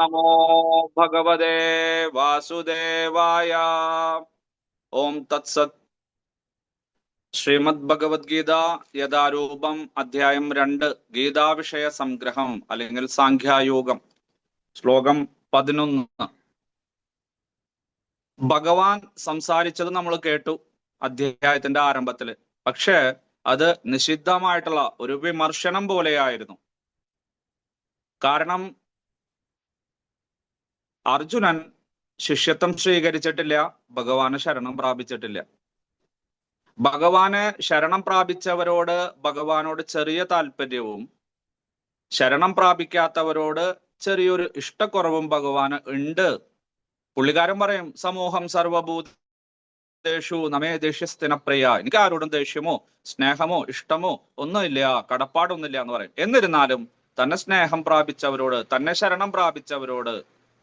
നമോ ഭഗവതേ വാസുദേവായ. ഓം തത്സത്. ശ്രീമദ് ഭഗവത്ഗീത യഥാരൂപം അധ്യായം 2 ഗീതാവിഷയ സംഗ്രഹം അല്ലെങ്കിൽ സാഖ്യായോഗം ശ്ലോകം 11. ഭഗവാൻ സംസാരിച്ചത് നമ്മൾ കേട്ടു അധ്യായത്തിന്റെ ആരംഭത്തില്. പക്ഷെ അത് നിഷിദ്ധമായിട്ടുള്ള ഒരു വിമർശനം പോലെയായിരുന്നു. കാരണം അർജുനൻ ശിഷ്യത്വം സ്വീകരിച്ചിട്ടില്ല, ഭഗവാന് ശരണം പ്രാപിച്ചിട്ടില്ല. ഭഗവാന് ശരണം പ്രാപിച്ചവരോട് ഭഗവാനോട് ചെറിയ താല്പര്യവും ശരണം പ്രാപിക്കാത്തവരോട് ചെറിയൊരു ഇഷ്ടക്കുറവും ഭഗവാന് ഉണ്ട്. പുള്ളിക്കാരൻ പറയും, സമൂഹം സർവഭൂതേഷു നമേ ദേഷ്യസ്ഥിനപ്രിയ. എനിക്ക് ആരോടും ദേഷ്യമോ സ്നേഹമോ ഇഷ്ടമോ ഒന്നുമില്ല, കടപ്പാടൊന്നുമില്ല എന്ന് പറയും. എന്നിരുന്നാലും തന്നെ സ്നേഹം പ്രാപിച്ചവരോട്, തന്നെ ശരണം പ്രാപിച്ചവരോട്,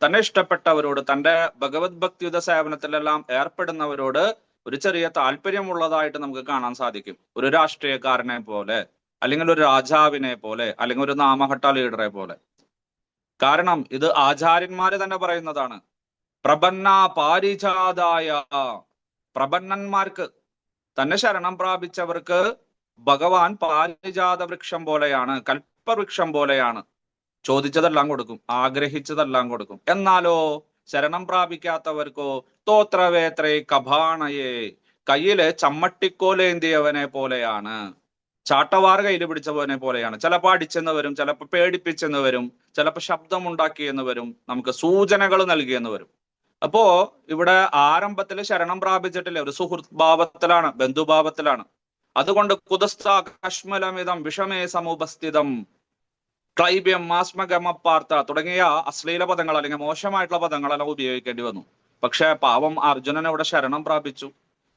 തന്നെ ഇഷ്ടപ്പെട്ടവരോട്, തന്റെ ഭഗവത് ഭക്തിയുത സേവനത്തിലെല്ലാം ഏർപ്പെടുന്നവരോട് ഒരു ചെറിയ താല്പര്യമുള്ളതായിട്ട് നമുക്ക് കാണാൻ സാധിക്കും. ഒരു രാഷ്ട്രീയക്കാരനെ പോലെ, അല്ലെങ്കിൽ ഒരു രാജാവിനെ പോലെ, അല്ലെങ്കിൽ ഒരു നാമഘട്ട ലീഡറെ പോലെ. കാരണം ഇത് ആചാര്യന്മാര് തന്നെ പറയുന്നതാണ്. പ്രപന്ന പാരിജാതായ, പ്രപന്നന്മാർക്ക്, തന്നെ ശരണം പ്രാപിച്ചവർക്ക് ഭഗവാൻ പാരിജാത വൃക്ഷം പോലെയാണ്, കൽപ്പവൃക്ഷം പോലെയാണ്. ചോദിച്ചതെല്ലാം കൊടുക്കും, ആഗ്രഹിച്ചതെല്ലാം കൊടുക്കും. എന്നാലോ ശരണം പ്രാപിക്കാത്തവർക്കോ തോത്രവേത്രേ കഭാണയെ, കയ്യില് ചമ്മട്ടിക്കോലേന്തിയവനെ പോലെയാണ്, ചാട്ടവാർ കയ്യിൽ പിടിച്ചവനെ പോലെയാണ്. ചിലപ്പോൾ അടിച്ചെന്ന് വരും, ചിലപ്പോൾ പേടിപ്പിച്ചെന്ന് വരും, ചിലപ്പോൾ ശബ്ദം ഉണ്ടാക്കിയെന്ന് വരും, നമുക്ക് സൂചനകൾ നൽകിയെന്ന് വരും. അപ്പോ ഇവിടെ ആരംഭത്തിൽ ശരണം പ്രാപിച്ചിട്ടില്ല, ഒരു സുഹൃത്ത് ഭാവത്തിലാണ്, ബന്ധുഭാവത്തിലാണ്. അതുകൊണ്ട് കുതസ്ഥ കശ്മലമിതം വിഷമേ സമുപസ്ഥിതം ക്ലൈബ്യം മാസ്മഗമപ്പാർത്ത തുടങ്ങിയ അശ്ലീല പദങ്ങൾ അല്ലെങ്കിൽ മോശമായിട്ടുള്ള പദങ്ങളെല്ലാം ഉപയോഗിക്കേണ്ടി വന്നു. പക്ഷെ പാവം അർജുനൻ ഇവിടെ ശരണം പ്രാപിച്ചു.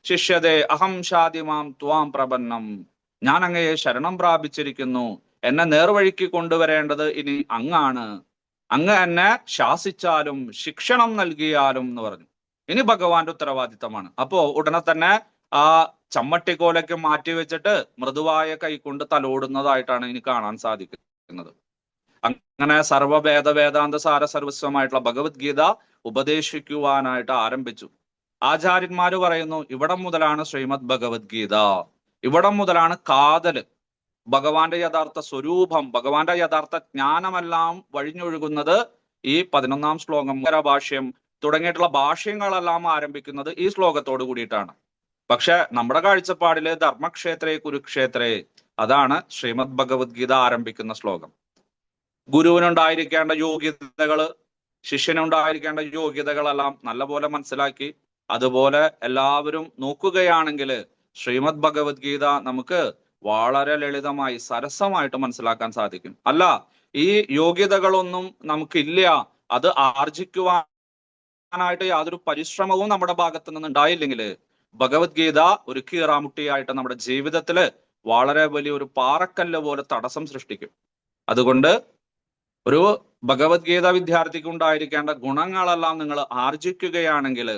ശിഷ്യതേ അഹം ഷാദിമാം ത്വാം പ്രപന്നം, ഞാൻ അങ്ങയെ ശരണം പ്രാപിച്ചിരിക്കുന്നു, എന്നെ നേർവഴിക്ക് കൊണ്ടുവരേണ്ടത് ഇനി അങ്ങാണ്, അങ്ങ് എന്നെ ശാസിച്ചാലും ശിക്ഷണം നൽകിയാലും എന്ന് പറഞ്ഞു. ഇനി ഭഗവാന്റെ ഉത്തരവാദിത്തമാണ്. അപ്പോ ഉടനെ തന്നെ ആ ചമ്മട്ടിക്കോലൊക്കെ മാറ്റി വെച്ചിട്ട് മൃദുവായ കൈകൊണ്ട് തലോടുന്നതായിട്ടാണ് ഇനി കാണാൻ സാധിക്കുന്നത്. അങ്ങനെ സർവവേദ വേദാന്ത സാര സർവസ്വമായിട്ടുള്ള ഭഗവത്ഗീത ഉപദേശിക്കുവാനായിട്ട് ആരംഭിച്ചു. ആചാര്യന്മാര് പറയുന്നു, ഇവിടം മുതലാണ് ശ്രീമദ് ഭഗവത്ഗീത, ഇവിടം മുതലാണ് കാതല്, ഭഗവാന്റെ യഥാർത്ഥ സ്വരൂപം, ഭഗവാന്റെ യഥാർത്ഥ ജ്ഞാനമെല്ലാം വഴിഞ്ഞൊഴുകുന്നത് ഈ 11-ാം ശ്ലോകം. ഭാഷ്യം തുടങ്ങിയിട്ടുള്ള ഭാഷ്യങ്ങളെല്ലാം ആരംഭിക്കുന്നത് ഈ ശ്ലോകത്തോട് കൂടിയിട്ടാണ്. പക്ഷെ നമ്മുടെ കാഴ്ചപ്പാടില് ധർമ്മക്ഷേത്രേ കുരുക്ഷേത്രേ, അതാണ് ശ്രീമദ് ഭഗവത്ഗീത ആരംഭിക്കുന്ന ശ്ലോകം. ഗുരുവിനുണ്ടായിരിക്കേണ്ട യോഗ്യതകള്, ശിഷ്യനുണ്ടായിരിക്കേണ്ട യോഗ്യതകളെല്ലാം നല്ലപോലെ മനസ്സിലാക്കി അതുപോലെ എല്ലാവരും നോക്കുകയാണെങ്കിൽ ശ്രീമദ് ഭഗവത്ഗീത നമുക്ക് വളരെ ലളിതമായി സരസമായിട്ട് മനസ്സിലാക്കാൻ സാധിക്കും. അല്ല, ഈ യോഗ്യതകളൊന്നും നമുക്കില്ല, അത് ആർജിക്കുവാനായിട്ട് യാതൊരു പരിശ്രമവും നമ്മുടെ ഭാഗത്ത് നിന്ന് ഉണ്ടായില്ലെങ്കിൽ ഭഗവത്ഗീത ഒരു കീറാമുട്ടിയായിട്ട് നമ്മുടെ ജീവിതത്തില് വളരെ വലിയൊരു പാറക്കല്ല് പോലെ തടസ്സം സൃഷ്ടിക്കും. അതുകൊണ്ട് ഒരു ഭഗവത്ഗീത വിദ്യാർത്ഥിക്ക് ഉണ്ടായിരിക്കേണ്ട ഗുണങ്ങളെല്ലാം നിങ്ങൾ ആർജിക്കുകയാണെങ്കിൽ,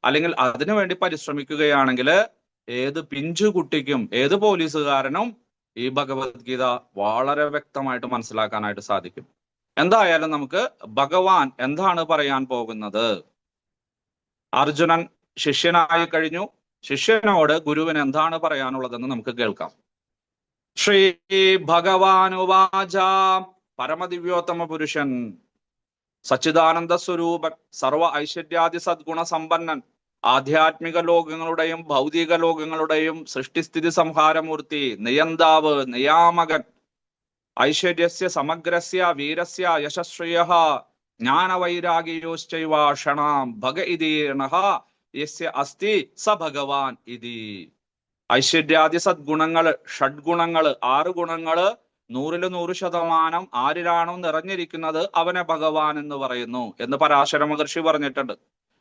അല്ലെങ്കിൽ അതിനുവേണ്ടി പരിശ്രമിക്കുകയാണെങ്കിൽ ഏത് പിഞ്ചു കുട്ടിക്കും ഏത് പോലീസുകാരനും ഈ ഭഗവത്ഗീത വളരെ വ്യക്തമായിട്ട് മനസ്സിലാക്കാനായിട്ട് സാധിക്കും. എന്തായാലും നമുക്ക് ഭഗവാൻ എന്താണ് പറയാൻ പോകുന്നത്. അർജുനൻ ശിഷ്യനായി കഴിഞ്ഞു. ശിഷ്യനോട് ഗുരുവിന് എന്താണ് പറയാനുള്ളതെന്ന് നമുക്ക് കേൾക്കാം. ശ്രീ ഭഗവാനുവാച, പരമദിവ്യോത്തമ പുരുഷൻ, സച്ചിദാനന്ദ സ്വരൂപൻ, സർവ ഐശ്വര്യാദി സദ്ഗുണ സമ്പന്നൻ, ആധ്യാത്മിക ലോകങ്ങളുടെയും ഭൗതിക ലോകങ്ങളുടെയും സൃഷ്ടിസ്ഥിതി സംഹാരമൂർത്തി, നിയന്താവ്, നിയാമകൻ, ഐശ്വര്യസ്യ സമഗ്രസ്യ വീരസ്യ യശശ്രിയഃ ജ്ഞാനവൈരാഗ്യോശ്ചൈവ ഷണാം ഭഗ ഇതീർണഃ യസ്യ അസ്തി സ ഭഗവാൻ ഇതി. ഐശ്വര്യാദി സദ്ഗുണങ്ങള്, ഷഡ്ഗുണങ്ങള്, 6 ഗുണങ്ങള് 100% ആരിലാണോ നിറഞ്ഞിരിക്കുന്നത് അവനെ ഭഗവാൻ എന്ന് പറയുന്നു എന്ന് പരാശര മഹർഷി പറഞ്ഞിട്ടുണ്ട്.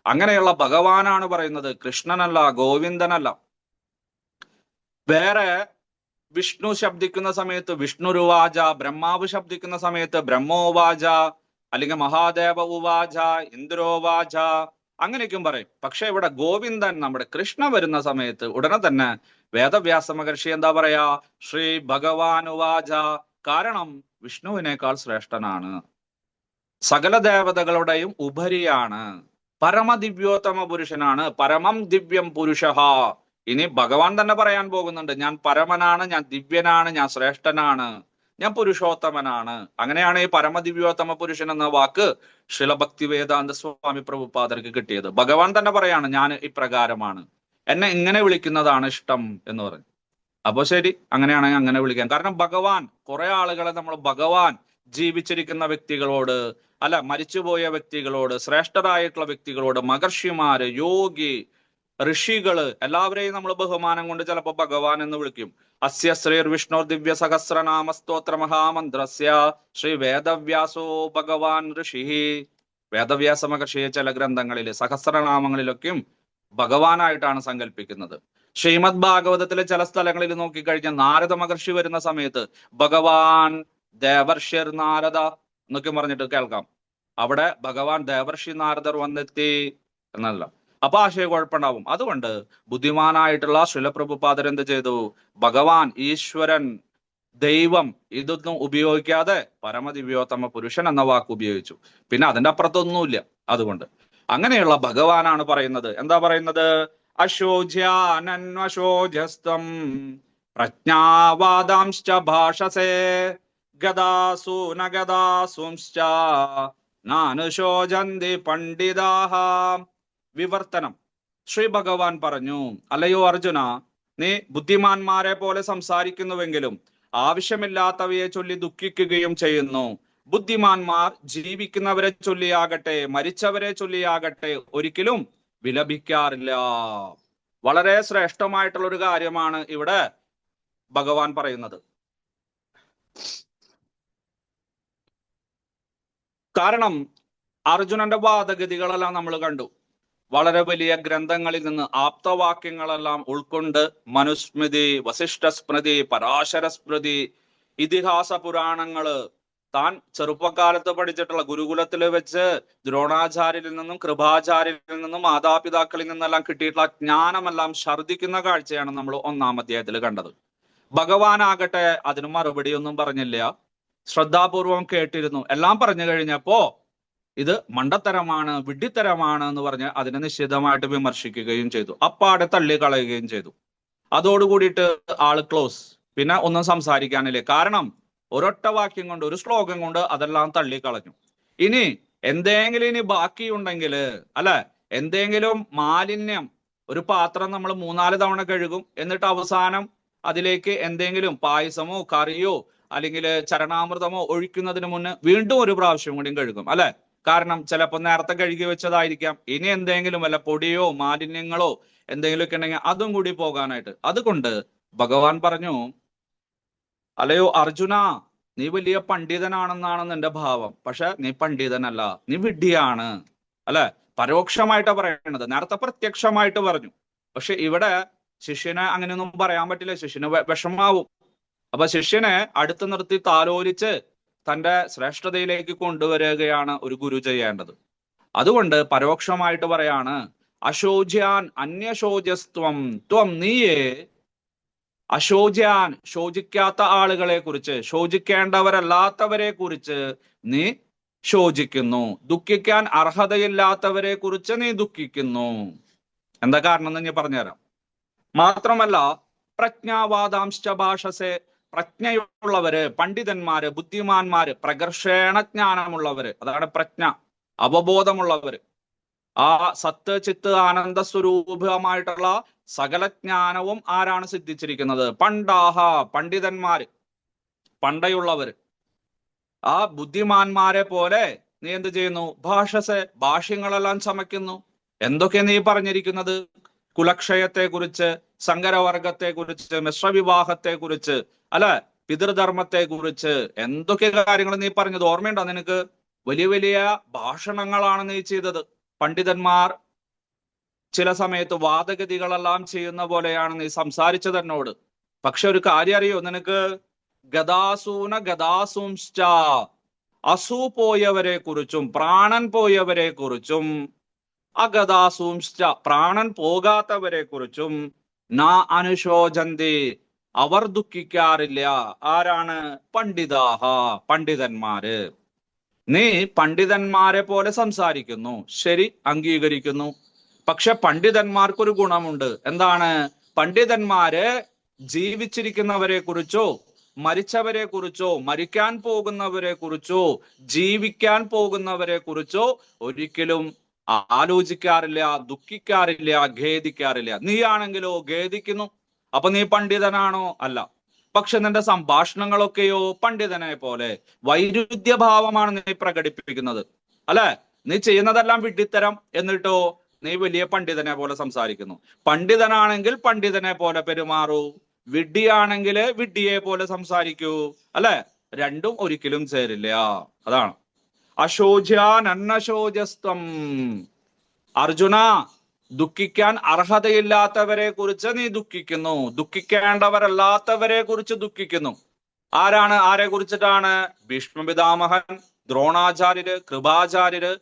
അങ്ങനെയുള്ള ഭഗവാനാണ് പറയുന്നത്, കൃഷ്ണനല്ല, ഗോവിന്ദനല്ല. വേറെ വിഷ്ണു ശബ്ദിക്കുന്ന സമയത്ത് വിഷ്ണുരുവാച, ബ്രഹ്മാവ് ശബ്ദിക്കുന്ന സമയത്ത് ബ്രഹ്മോവാച, അല്ലെങ്കിൽ മഹാദേവ ഉവാച, ഇന്ദ്രോവാച, അങ്ങനെയൊക്കെയും പറയും. പക്ഷെ ഇവിടെ ഗോവിന്ദൻ, നമ്മുടെ കൃഷ്ണ വരുന്ന സമയത്ത് ഉടനെ തന്നെ വേദവ്യാസ മഹർഷി എന്താ പറയാ, ശ്രീ ഭഗവാൻ ഉവാച, കാരണം വിഷ്ണുവിനേക്കാൾ ശ്രേഷ്ഠനാണ്. സകല ദേവതകളുടെയും ഉപരിയാണ്, പരമദിവ്യോത്തമ പുരുഷനാണ്, പരമം ദിവ്യം പുരുഷ. ഇനി ഭഗവാൻ തന്നെ പറയാൻ പോകുന്നുണ്ട്, ഞാൻ പരമനാണ്, ഞാൻ ദിവ്യനാണ്, ഞാൻ ശ്രേഷ്ഠനാണ്, ഞാൻ പുരുഷോത്തമനാണ്. അങ്ങനെയാണ് ഈ പരമദിവ്യോത്തമ പുരുഷൻ എന്ന വാക്ക് ശ്രീല ഭക്തി വേദാന്ത സ്വാമി പ്രഭുപാദർക്ക് കിട്ടിയത്. ഭഗവാൻ തന്നെ പറയാണ്, ഞാൻ ഇപ്രകാരമാണ്, എന്നെ ഇങ്ങനെ വിളിക്കുന്നതാണ് ഇഷ്ടം എന്ന് പറഞ്ഞു. അപ്പൊ ശരി, അങ്ങനെയാണെങ്കിൽ അങ്ങനെ വിളിക്കാം. കാരണം ഭഗവാൻ, കുറെ ആളുകളെ നമ്മൾ ഭഗവാൻ ജീവിച്ചിരിക്കുന്ന വ്യക്തികളോട്, അല്ല മരിച്ചുപോയ വ്യക്തികളോട്, ശ്രേഷ്ഠരായിട്ടുള്ള വ്യക്തികളോട്, മഹർഷിമാര്, യോഗി, ഋഷികള്, എല്ലാവരെയും നമ്മൾ ബഹുമാനം കൊണ്ട് ചിലപ്പോൾ ഭഗവാൻ എന്ന് വിളിക്കും. അസ്യ ശ്രീർ വിഷ്ണു ദിവ്യ സഹസ്രനാമ സ്തോത്ര മഹാമന്ത്രസ്യ ശ്രീ വേദവ്യാസോ ഭഗവാൻ ഋഷി. വേദവ്യാസ മഹർഷിയെ ചില ഗ്രന്ഥങ്ങളിൽ സഹസ്രനാമങ്ങളിലൊക്കെയും ഭഗവാനായിട്ടാണ് സങ്കല്പിക്കുന്നത്. ശ്രീമദ് ഭാഗവതത്തിലെ ചില സ്ഥലങ്ങളിൽ നോക്കിക്കഴിഞ്ഞാൽ നാരദ മഹർഷി വരുന്ന സമയത്ത് ഭഗവാൻ ദേവർഷിർ നാരദ എന്നൊക്കെ പറഞ്ഞിട്ട് കേൾക്കാം. അവിടെ ഭഗവാൻ ദേവർഷി നാരദർ വന്നെത്തി എന്നല്ല. അപ്പൊ ആശയക്കുഴപ്പമുണ്ടാവും. അതുകൊണ്ട് ബുദ്ധിമാനായിട്ടുള്ള ശ്രീല പ്രഭുപാദർ എന്ത് ചെയ്തു? ഭഗവാൻ, ഈശ്വരൻ, ദൈവം ഇതൊന്നും ഉപയോഗിക്കാതെ പരമദിവ്യോത്തമ പുരുഷൻ എന്ന വാക്ക് ഉപയോഗിച്ചു. പിന്നെ അതിന്റെ അപ്പുറത്തൊന്നുമില്ല. അതുകൊണ്ട് അങ്ങനെയുള്ള ഭഗവാനാണ് പറയുന്നത്. എന്താ പറയുന്നത്? അശോച്യാനന്വശോചസ്ത്വം പ്രജ്ഞാവാദാംശ്ച ഭാഷസേ ഗദാസൂന ഗദാസുംശ്ച നാനുശോചന്തി പണ്ഡിതാഹ. വിവർത്തനം. ശ്രീ ഭഗവാൻ പറഞ്ഞു, അല്ലയോ അർജുന, നീ ബുദ്ധിമാന്മാരെ പോലെ സംസാരിക്കുന്നുവെങ്കിലും ആവശ്യമില്ലാത്തവയെ ചൊല്ലി ദുഃഖിക്കുകയും ചെയ്യുന്നു. ബുദ്ധിമാന്മാർ ജീവിക്കുന്നവരെ ചൊല്ലിയാകട്ടെ മരിച്ചവരെ ചൊല്ലിയാകട്ടെ ഒരിക്കലും വിലപിക്കാറില്ല. വളരെ ശ്രേഷ്ഠമായിട്ടുള്ള ഒരു കാര്യമാണ് ഇവിടെ ഭഗവാൻ പറയുന്നത്. കാരണം അർജുനന്റെ വാദഗതികളെല്ലാം നമ്മൾ കണ്ടു. വളരെ വലിയ ഗ്രന്ഥങ്ങളിൽ നിന്ന് ആപ്തവാക്യങ്ങളെല്ലാം ഉൾക്കൊണ്ട് മനുസ്മൃതി, വസിഷ്ഠ സ്മൃതി, പരാശര സ്മൃതി, ഇതിഹാസ പുരാണങ്ങള്, താൻ ചെറുപ്പകാലത്ത് പഠിച്ചിട്ടുള്ള ഗുരുകുലത്തിൽ വെച്ച് ദ്രോണാചാര്യരിൽ നിന്നും കൃപാചാര്യരിൽ നിന്നും മാതാപിതാക്കളിൽ നിന്നെല്ലാം കിട്ടിയിട്ടുള്ള ജ്ഞാനമെല്ലാം ഛർദിക്കുന്ന കാഴ്ചയാണ് നമ്മൾ 1-ാം അധ്യായത്തിൽ കണ്ടത്. ഭഗവാനാകട്ടെ അതിന് മറുപടിയൊന്നും പറഞ്ഞില്ല, ശ്രദ്ധാപൂർവം കേട്ടിരുന്നു. എല്ലാം പറഞ്ഞു കഴിഞ്ഞപ്പോ ഇത് മണ്ടത്തരമാണ്, വിഡ്ഢിത്തരമാണ് എന്ന് പറഞ്ഞ് അതിനെ നിശ്ചിതമായിട്ട് വിമർശിക്കുകയും ചെയ്തു. അപ്പാടെ തള്ളിക്കളയുകയും ചെയ്തു. അതോടുകൂടിയിട്ട് ആള് ക്ലോസ്. പിന്നെ ഒന്നും സംസാരിക്കാനില്ലേ. കാരണം ഒരൊറ്റ വാക്യം കൊണ്ട്, ഒരു ശ്ലോകം കൊണ്ട് അതെല്ലാം തള്ളിക്കളഞ്ഞു. ഇനി എന്തെങ്കിലും ബാക്കിയുണ്ടെങ്കിൽ, അല്ലെ, എന്തെങ്കിലും മാലിന്യം, ഒരു പാത്രം നമ്മൾ 3-4 തവണ കഴുകും, എന്നിട്ട് അവസാനം അതിലേക്ക് എന്തെങ്കിലും പായസമോ കറിയോ അല്ലെങ്കിൽ ചരണാമൃതമോ ഒഴിക്കുന്നതിന് മുന്നേ വീണ്ടും ഒരു പ്രാവശ്യം കൂടിയും കഴുകും, അല്ലെ? കാരണം ചിലപ്പോൾ നേരത്തെ കഴുകി വെച്ചതായിരിക്കാം. ഇനി എന്തെങ്കിലും വല്ല പൊടിയോ മാലിന്യങ്ങളോ എന്തെങ്കിലുമൊക്കെ ഉണ്ടെങ്കിൽ അതും കൂടി പോകാനായിട്ട്. അതുകൊണ്ട് ഭഗവാൻ പറഞ്ഞു, അല്ലയോ അർജുന, നീ വലിയ പണ്ഡിതനാണെന്നാണ് നിന്റെ ഭാവം. പക്ഷെ നീ പണ്ഡിതനല്ല, നീ വിഡ്ഢിയാണ്, അല്ലെ? പരോക്ഷമായിട്ടാ പറയണത്. നേരത്തെ പ്രത്യക്ഷമായിട്ട് പറഞ്ഞു. പക്ഷെ ഇവിടെ ശിഷ്യനെ അങ്ങനെയൊന്നും പറയാൻ പറ്റില്ല. ശിഷ്യന് വിഷമാവും. അപ്പൊ ശിഷ്യനെ അടുത്ത് നിർത്തി താലോലിച്ച് തന്റെ ശ്രേഷ്ഠതയിലേക്ക് കൊണ്ടുവരികയാണ് ഒരു ഗുരു ചെയ്യേണ്ടത്. അതുകൊണ്ട് പരോക്ഷമായിട്ട് പറയാണ്, അശോച്യാൻ അന്യശോചസ്ത്വം ത്വം, നീയേ അശോച്യാൻ, ശോചിക്കാത്ത ആളുകളെ കുറിച്ച്, ശോചിക്കേണ്ടവരല്ലാത്തവരെ കുറിച്ച് നീ ശോചിക്കുന്നു. ദുഃഖിക്കാൻ അർഹതയില്ലാത്തവരെ കുറിച്ച് നീ ദുഃഖിക്കുന്നു. എന്താ കാരണം എന്ന് ഞാൻ പറഞ്ഞുതരാം. മാത്രമല്ല, പ്രജ്ഞാവാദാംശ്ച ഭാഷസേ, പ്രജ്ഞയുള്ളവര്, പണ്ഡിതന്മാര്, ബുദ്ധിമാന്മാര്, പ്രകർഷേണ ജ്ഞാനമുള്ളവര്, അതാണ് പ്രജ്ഞ, അവബോധമുള്ളവര്, ആ സത്ത് ചിത്ത് ആനന്ദ സ്വരൂപമായിട്ടുള്ള സകല ജ്ഞാനവും ആരാണ് സിദ്ധിച്ചിരിക്കുന്നത്? പണ്ടാഹ, പണ്ഡിതന്മാര്, പണ്ടയുള്ളവര്. ആ ബുദ്ധിമാന്മാരെ പോലെ നീ എന്ത് ചെയ്യുന്നു? ഭാഷസെ, ഭാഷ്യങ്ങളെല്ലാം ചമയ്ക്കുന്നു. എന്തൊക്കെ നീ പറഞ്ഞിരിക്കുന്നത്? കുലക്ഷയത്തെ കുറിച്ച്, സങ്കരവർഗത്തെ കുറിച്ച്, മിശ്രവിവാഹത്തെ കുറിച്ച്, അല്ലെ, പിതൃധർമ്മത്തെ കുറിച്ച് എന്തൊക്കെ കാര്യങ്ങൾ നീ പറഞ്ഞത് ഓർമ്മയുണ്ടോ നിനക്ക്? വലിയ വലിയ ഭാഷണങ്ങളാണ് നീ ചെയ്തത്. പണ്ഡിതന്മാർ ചില സമയത്ത് വാദഗതികളെല്ലാം ചെയ്യുന്ന പോലെയാണ് നീ സംസാരിച്ചത് എന്നോട്. പക്ഷെ ഒരു കാര്യം അറിയോ നിനക്ക്? ഗദാസൂന ഗദാസുംശ്ച, അസു പോയവരെ കുറിച്ചും പ്രാണൻ പോയവരെ കുറിച്ചും, അഗദാസുംശ്ച, പ്രാണൻ പോകാത്തവരെ കുറിച്ചും, നാ അനുശോചന്തി, അവർ ദുഃഖിക്കാറില്ല. ആരാണ്? പണ്ഡിതാഹ, പണ്ഡിതന്മാര്. നീ പണ്ഡിതന്മാരെ പോലെ സംസാരിക്കുന്നു, ശരി, അംഗീകരിക്കുന്നു. പക്ഷെ പണ്ഡിതന്മാർക്കൊരു ഗുണമുണ്ട്. എന്താണ്? പണ്ഡിതന്മാര് ജീവിച്ചിരിക്കുന്നവരെ കുറിച്ചോ മരിച്ചവരെ കുറിച്ചോ മരിക്കാൻ പോകുന്നവരെ കുറിച്ചോ ജീവിക്കാൻ പോകുന്നവരെ കുറിച്ചോ ഒരിക്കലും ആലോചിക്കാറില്ല, ദുഃഖിക്കാറില്ല, ഖേദിക്കാറില്ല. നീയാണെങ്കിലോ ഖേദിക്കുന്നു. അപ്പൊ നീ പണ്ഡിതനാണോ? അല്ല. പക്ഷെ നിന്റെ സംഭാഷണങ്ങളൊക്കെയോ പണ്ഡിതനെ പോലെ വൈരുദ്ധ്യഭാവമാണ് നീ പ്രകടിപ്പിക്കുന്നത്, അല്ലെ? നീ ചെയ്യുന്നതെല്ലാം വിഡ്ഢിത്തരം, എന്നിട്ടോ നീ വലിയ പണ്ഡിതനെ പോലെ സംസാരിക്കുന്നു. പണ്ഡിതനാണെങ്കിൽ പണ്ഡിതനെ പോലെ പെരുമാറൂ, വിഡ്ഢിയാണെങ്കിൽ വിഡ്ഢിയെ പോലെ സംസാരിക്കൂ, അല്ലെ? രണ്ടും ഒരിക്കലും ചേരില്ല. അതാണ് അശോച്യാൻ അന്നശോചസ്ത്വം. അർജുന, ദുഃഖിക്കാൻ അർഹതയില്ലാത്തവരെ കുറിച്ച് നീ ദുഃഖിക്കുന്നു, ദുഃഖിക്കേണ്ടവരല്ലാത്തവരെ കുറിച്ച് ദുഃഖിക്കുന്നു. ആരെ കുറിച്ചിട്ടാണ്? ഭീഷ്മപിതാമഹൻ, ദ്രോണാചാര്യര്, കൃപാചാര്യര്,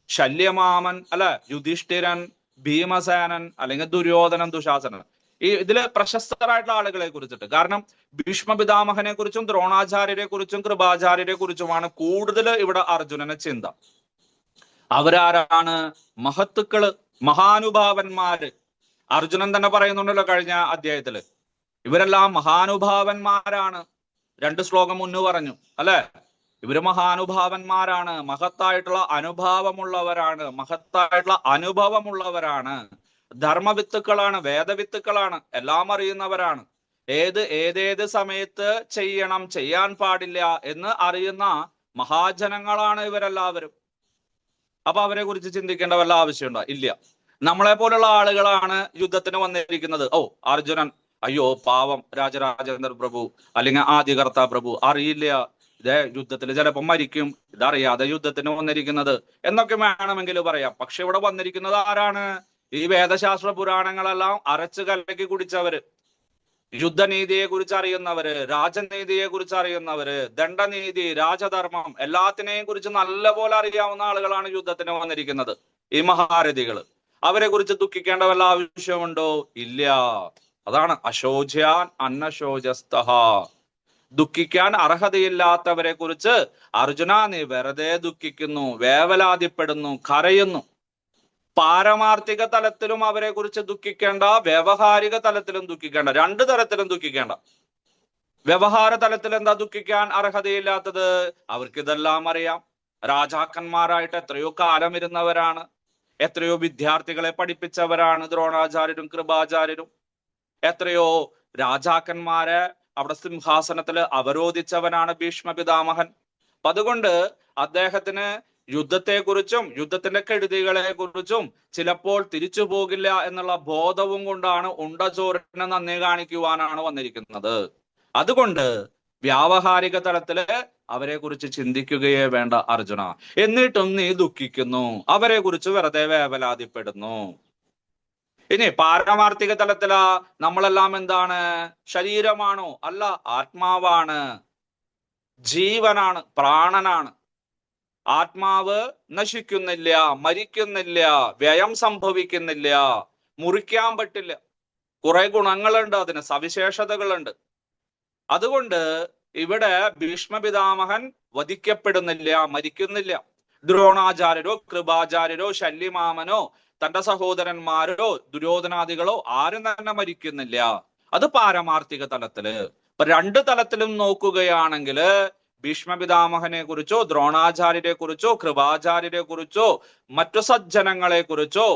ശല്യമാമൻ, അല്ലെ, യുധിഷ്ഠിരൻ, ഭീമസേനൻ, അല്ലെങ്കിൽ ദുര്യോധനൻ, ദുശാസനൻ. ഇതില് പ്രശസ്തരായിട്ടുള്ള ആളുകളെ കുറിച്ചിട്ട്. കാരണം ഭീഷ്മപിതാമഹനെ കുറിച്ചും ദ്രോണാചാര്യരെ കുറിച്ചും കൃപാചാര്യരെ കുറിച്ചുമാണ് കൂടുതൽ ഇവിടെ അർജുനന് ചിന്ത. അവരാരാണ്? മഹത്തുക്കള്, മഹാനുഭാവന്മാര്. അർജുനൻ തന്നെ പറയുന്നുണ്ടല്ലോ കഴിഞ്ഞ അധ്യായത്തില്, ഇവരെല്ലാം മഹാനുഭാവന്മാരാണ്. 2 ശ്ലോകം മുന്നു പറഞ്ഞു, അല്ലെ? ഇവര് മഹാനുഭാവന്മാരാണ്, മഹത്തായിട്ടുള്ള അനുഭാവമുള്ളവരാണ്, മഹത്തായിട്ടുള്ള അനുഭവമുള്ളവരാണ്, ധർമ്മവിത്തുക്കളാണ്, വേദവിത്തുക്കളാണ്, എല്ലാം അറിയുന്നവരാണ്. ഏതേത് സമയത്ത് ചെയ്യണം, ചെയ്യാൻ പാടില്ല എന്ന് അറിയുന്ന മഹാജനങ്ങളാണ് ഇവരെല്ലാവരും. അപ്പൊ അവരെ കുറിച്ച് ചിന്തിക്കേണ്ട വല്ല ആവശ്യമുണ്ടോ? ഇല്ല. നമ്മളെ പോലുള്ള ആളുകളാണ് യുദ്ധത്തിന് വന്നിരിക്കുന്നത്. ഓ, അർജുനൻ, അയ്യോ പാവം രാജരാജേന്ദ്ര പ്രഭു അല്ലെങ്കിൽ ആദികർത്ത പ്രഭു, അറിയില്ല, ഇതേ യുദ്ധത്തിൽ ചിലപ്പോൾ മരിക്കും, ഇതറിയാതെ യുദ്ധത്തിന് വന്നിരിക്കുന്നത് എന്നൊക്കെ വേണമെങ്കിൽ പറയാം. പക്ഷെ ഇവിടെ വന്നിരിക്കുന്നത് ആരാണ്? ഈ വേദശാസ്ത്ര പുരാണങ്ങളെല്ലാം അരച്ചു കലക്കി കുടിച്ചവര്, യുദ്ധനീതിയെ കുറിച്ച് അറിയുന്നവര്, രാജനീതിയെ കുറിച്ച് അറിയുന്നവര്, ദണ്ഡനീതി, രാജധർമ്മം, എല്ലാത്തിനെയും കുറിച്ച് നല്ലപോലെ അറിയാവുന്ന ആളുകളാണ് യുദ്ധത്തിന് വന്നിരിക്കുന്നത്, ഈ മഹാരഥികള്. അവരെ കുറിച്ച് ദുഃഖിക്കേണ്ട വല്ല ആവശ്യമുണ്ടോ? ഇല്ല. അതാണ് അശോച്യാൻ അന്നശോചസ്തഃ. ദുഃഖിക്കാൻ അർഹതയില്ലാത്തവരെ കുറിച്ച് അർജുന നീ വെറുതെ ദുഃഖിക്കുന്നു, വേവലാതിപ്പെടുന്നു, കരയുന്നു. പാരമാർത്ഥിക തലത്തിലും അവരെ കുറിച്ച് ദുഃഖിക്കേണ്ട, വ്യവഹാരിക തലത്തിലും ദുഃഖിക്കേണ്ട, 2 തരത്തിലും ദുഃഖിക്കേണ്ട. വ്യവഹാര തലത്തിൽ എന്താ ദുഃഖിക്കാൻ അർഹതയില്ലാത്തത്? അവർക്ക് ഇതെല്ലാം അറിയാം. രാജാക്കന്മാരായിട്ട് എത്രയോ കാലം ഇരുന്നവരാണ്, എത്രയോ വിദ്യാർത്ഥികളെ പഠിപ്പിച്ചവരാണ് ദ്രോണാചാര്യരും കൃപാചാര്യരും. എത്രയോ രാജാക്കന്മാരെ അവിടെ സിംഹാസനത്തിൽ അവരോധിച്ചവനാണ് ഭീഷ്മപിതാമഹൻ. അപ്പൊ അതുകൊണ്ട് അദ്ദേഹത്തിന് യുദ്ധത്തെക്കുറിച്ചും യുദ്ധത്തിന്റെ കെടുതികളെ കുറിച്ചും ചിലപ്പോൾ തിരിച്ചു പോകില്ല എന്നുള്ള ബോധവും കൊണ്ടാണ് ഉണ്ടചോറിന് നന്ദി കാണിക്കുവാനാണ് വന്നിരിക്കുന്നത്. അതുകൊണ്ട് വ്യാവഹാരിക തലത്തില് അവരെ കുറിച്ച് ചിന്തിക്കുകയേ വേണ്ട അർജുന. എന്നിട്ടും നീ ദുഃഖിക്കുന്നു, അവരെ കുറിച്ച് വെറുതെ വേവലാതിപ്പെടുന്നു. ഇനി പാരമാർത്ഥിക തലത്തിലാ നമ്മളെല്ലാം എന്താണ്? ശരീരമാണോ? അല്ല, ആത്മാവാണ്, ജീവനാണ്, പ്രാണനാണ്. ആത്മാവ് നശിക്കുന്നില്ല, മരിക്കുന്നില്ല, വ്യയം സംഭവിക്കുന്നില്ല, മുറിക്കാൻ പറ്റില്ല. കുറെ ഗുണങ്ങളുണ്ട്, അതിന് സവിശേഷതകളുണ്ട്. അതുകൊണ്ട് ഇവിടെ ഭീഷ്മപിതാമഹൻ വധിക്കപ്പെടുന്നില്ല, മരിക്കുന്നില്ല. ദ്രോണാചാര്യരോ കൃപാചാര്യരോ ശല്യമാമനോ തന്റെ സഹോദരന്മാരോ ദുര്യോധനാദികളോ ആരും തന്നെ മരിക്കുന്നില്ല. അത് പാരമാർത്ഥിക തലത്തില്. ഇപ്പൊ 2 തലത്തിലും നോക്കുകയാണെങ്കിൽ ഭീഷ്മപിതാമഹനെ കുറിച്ചോ ദ്രോണാചാര്യരെ കുറിച്ചോ കൃപാചാര്യരെ കുറിച്ചോ മറ്റു സജ്ജനങ്ങളെ കുറിച്ചോ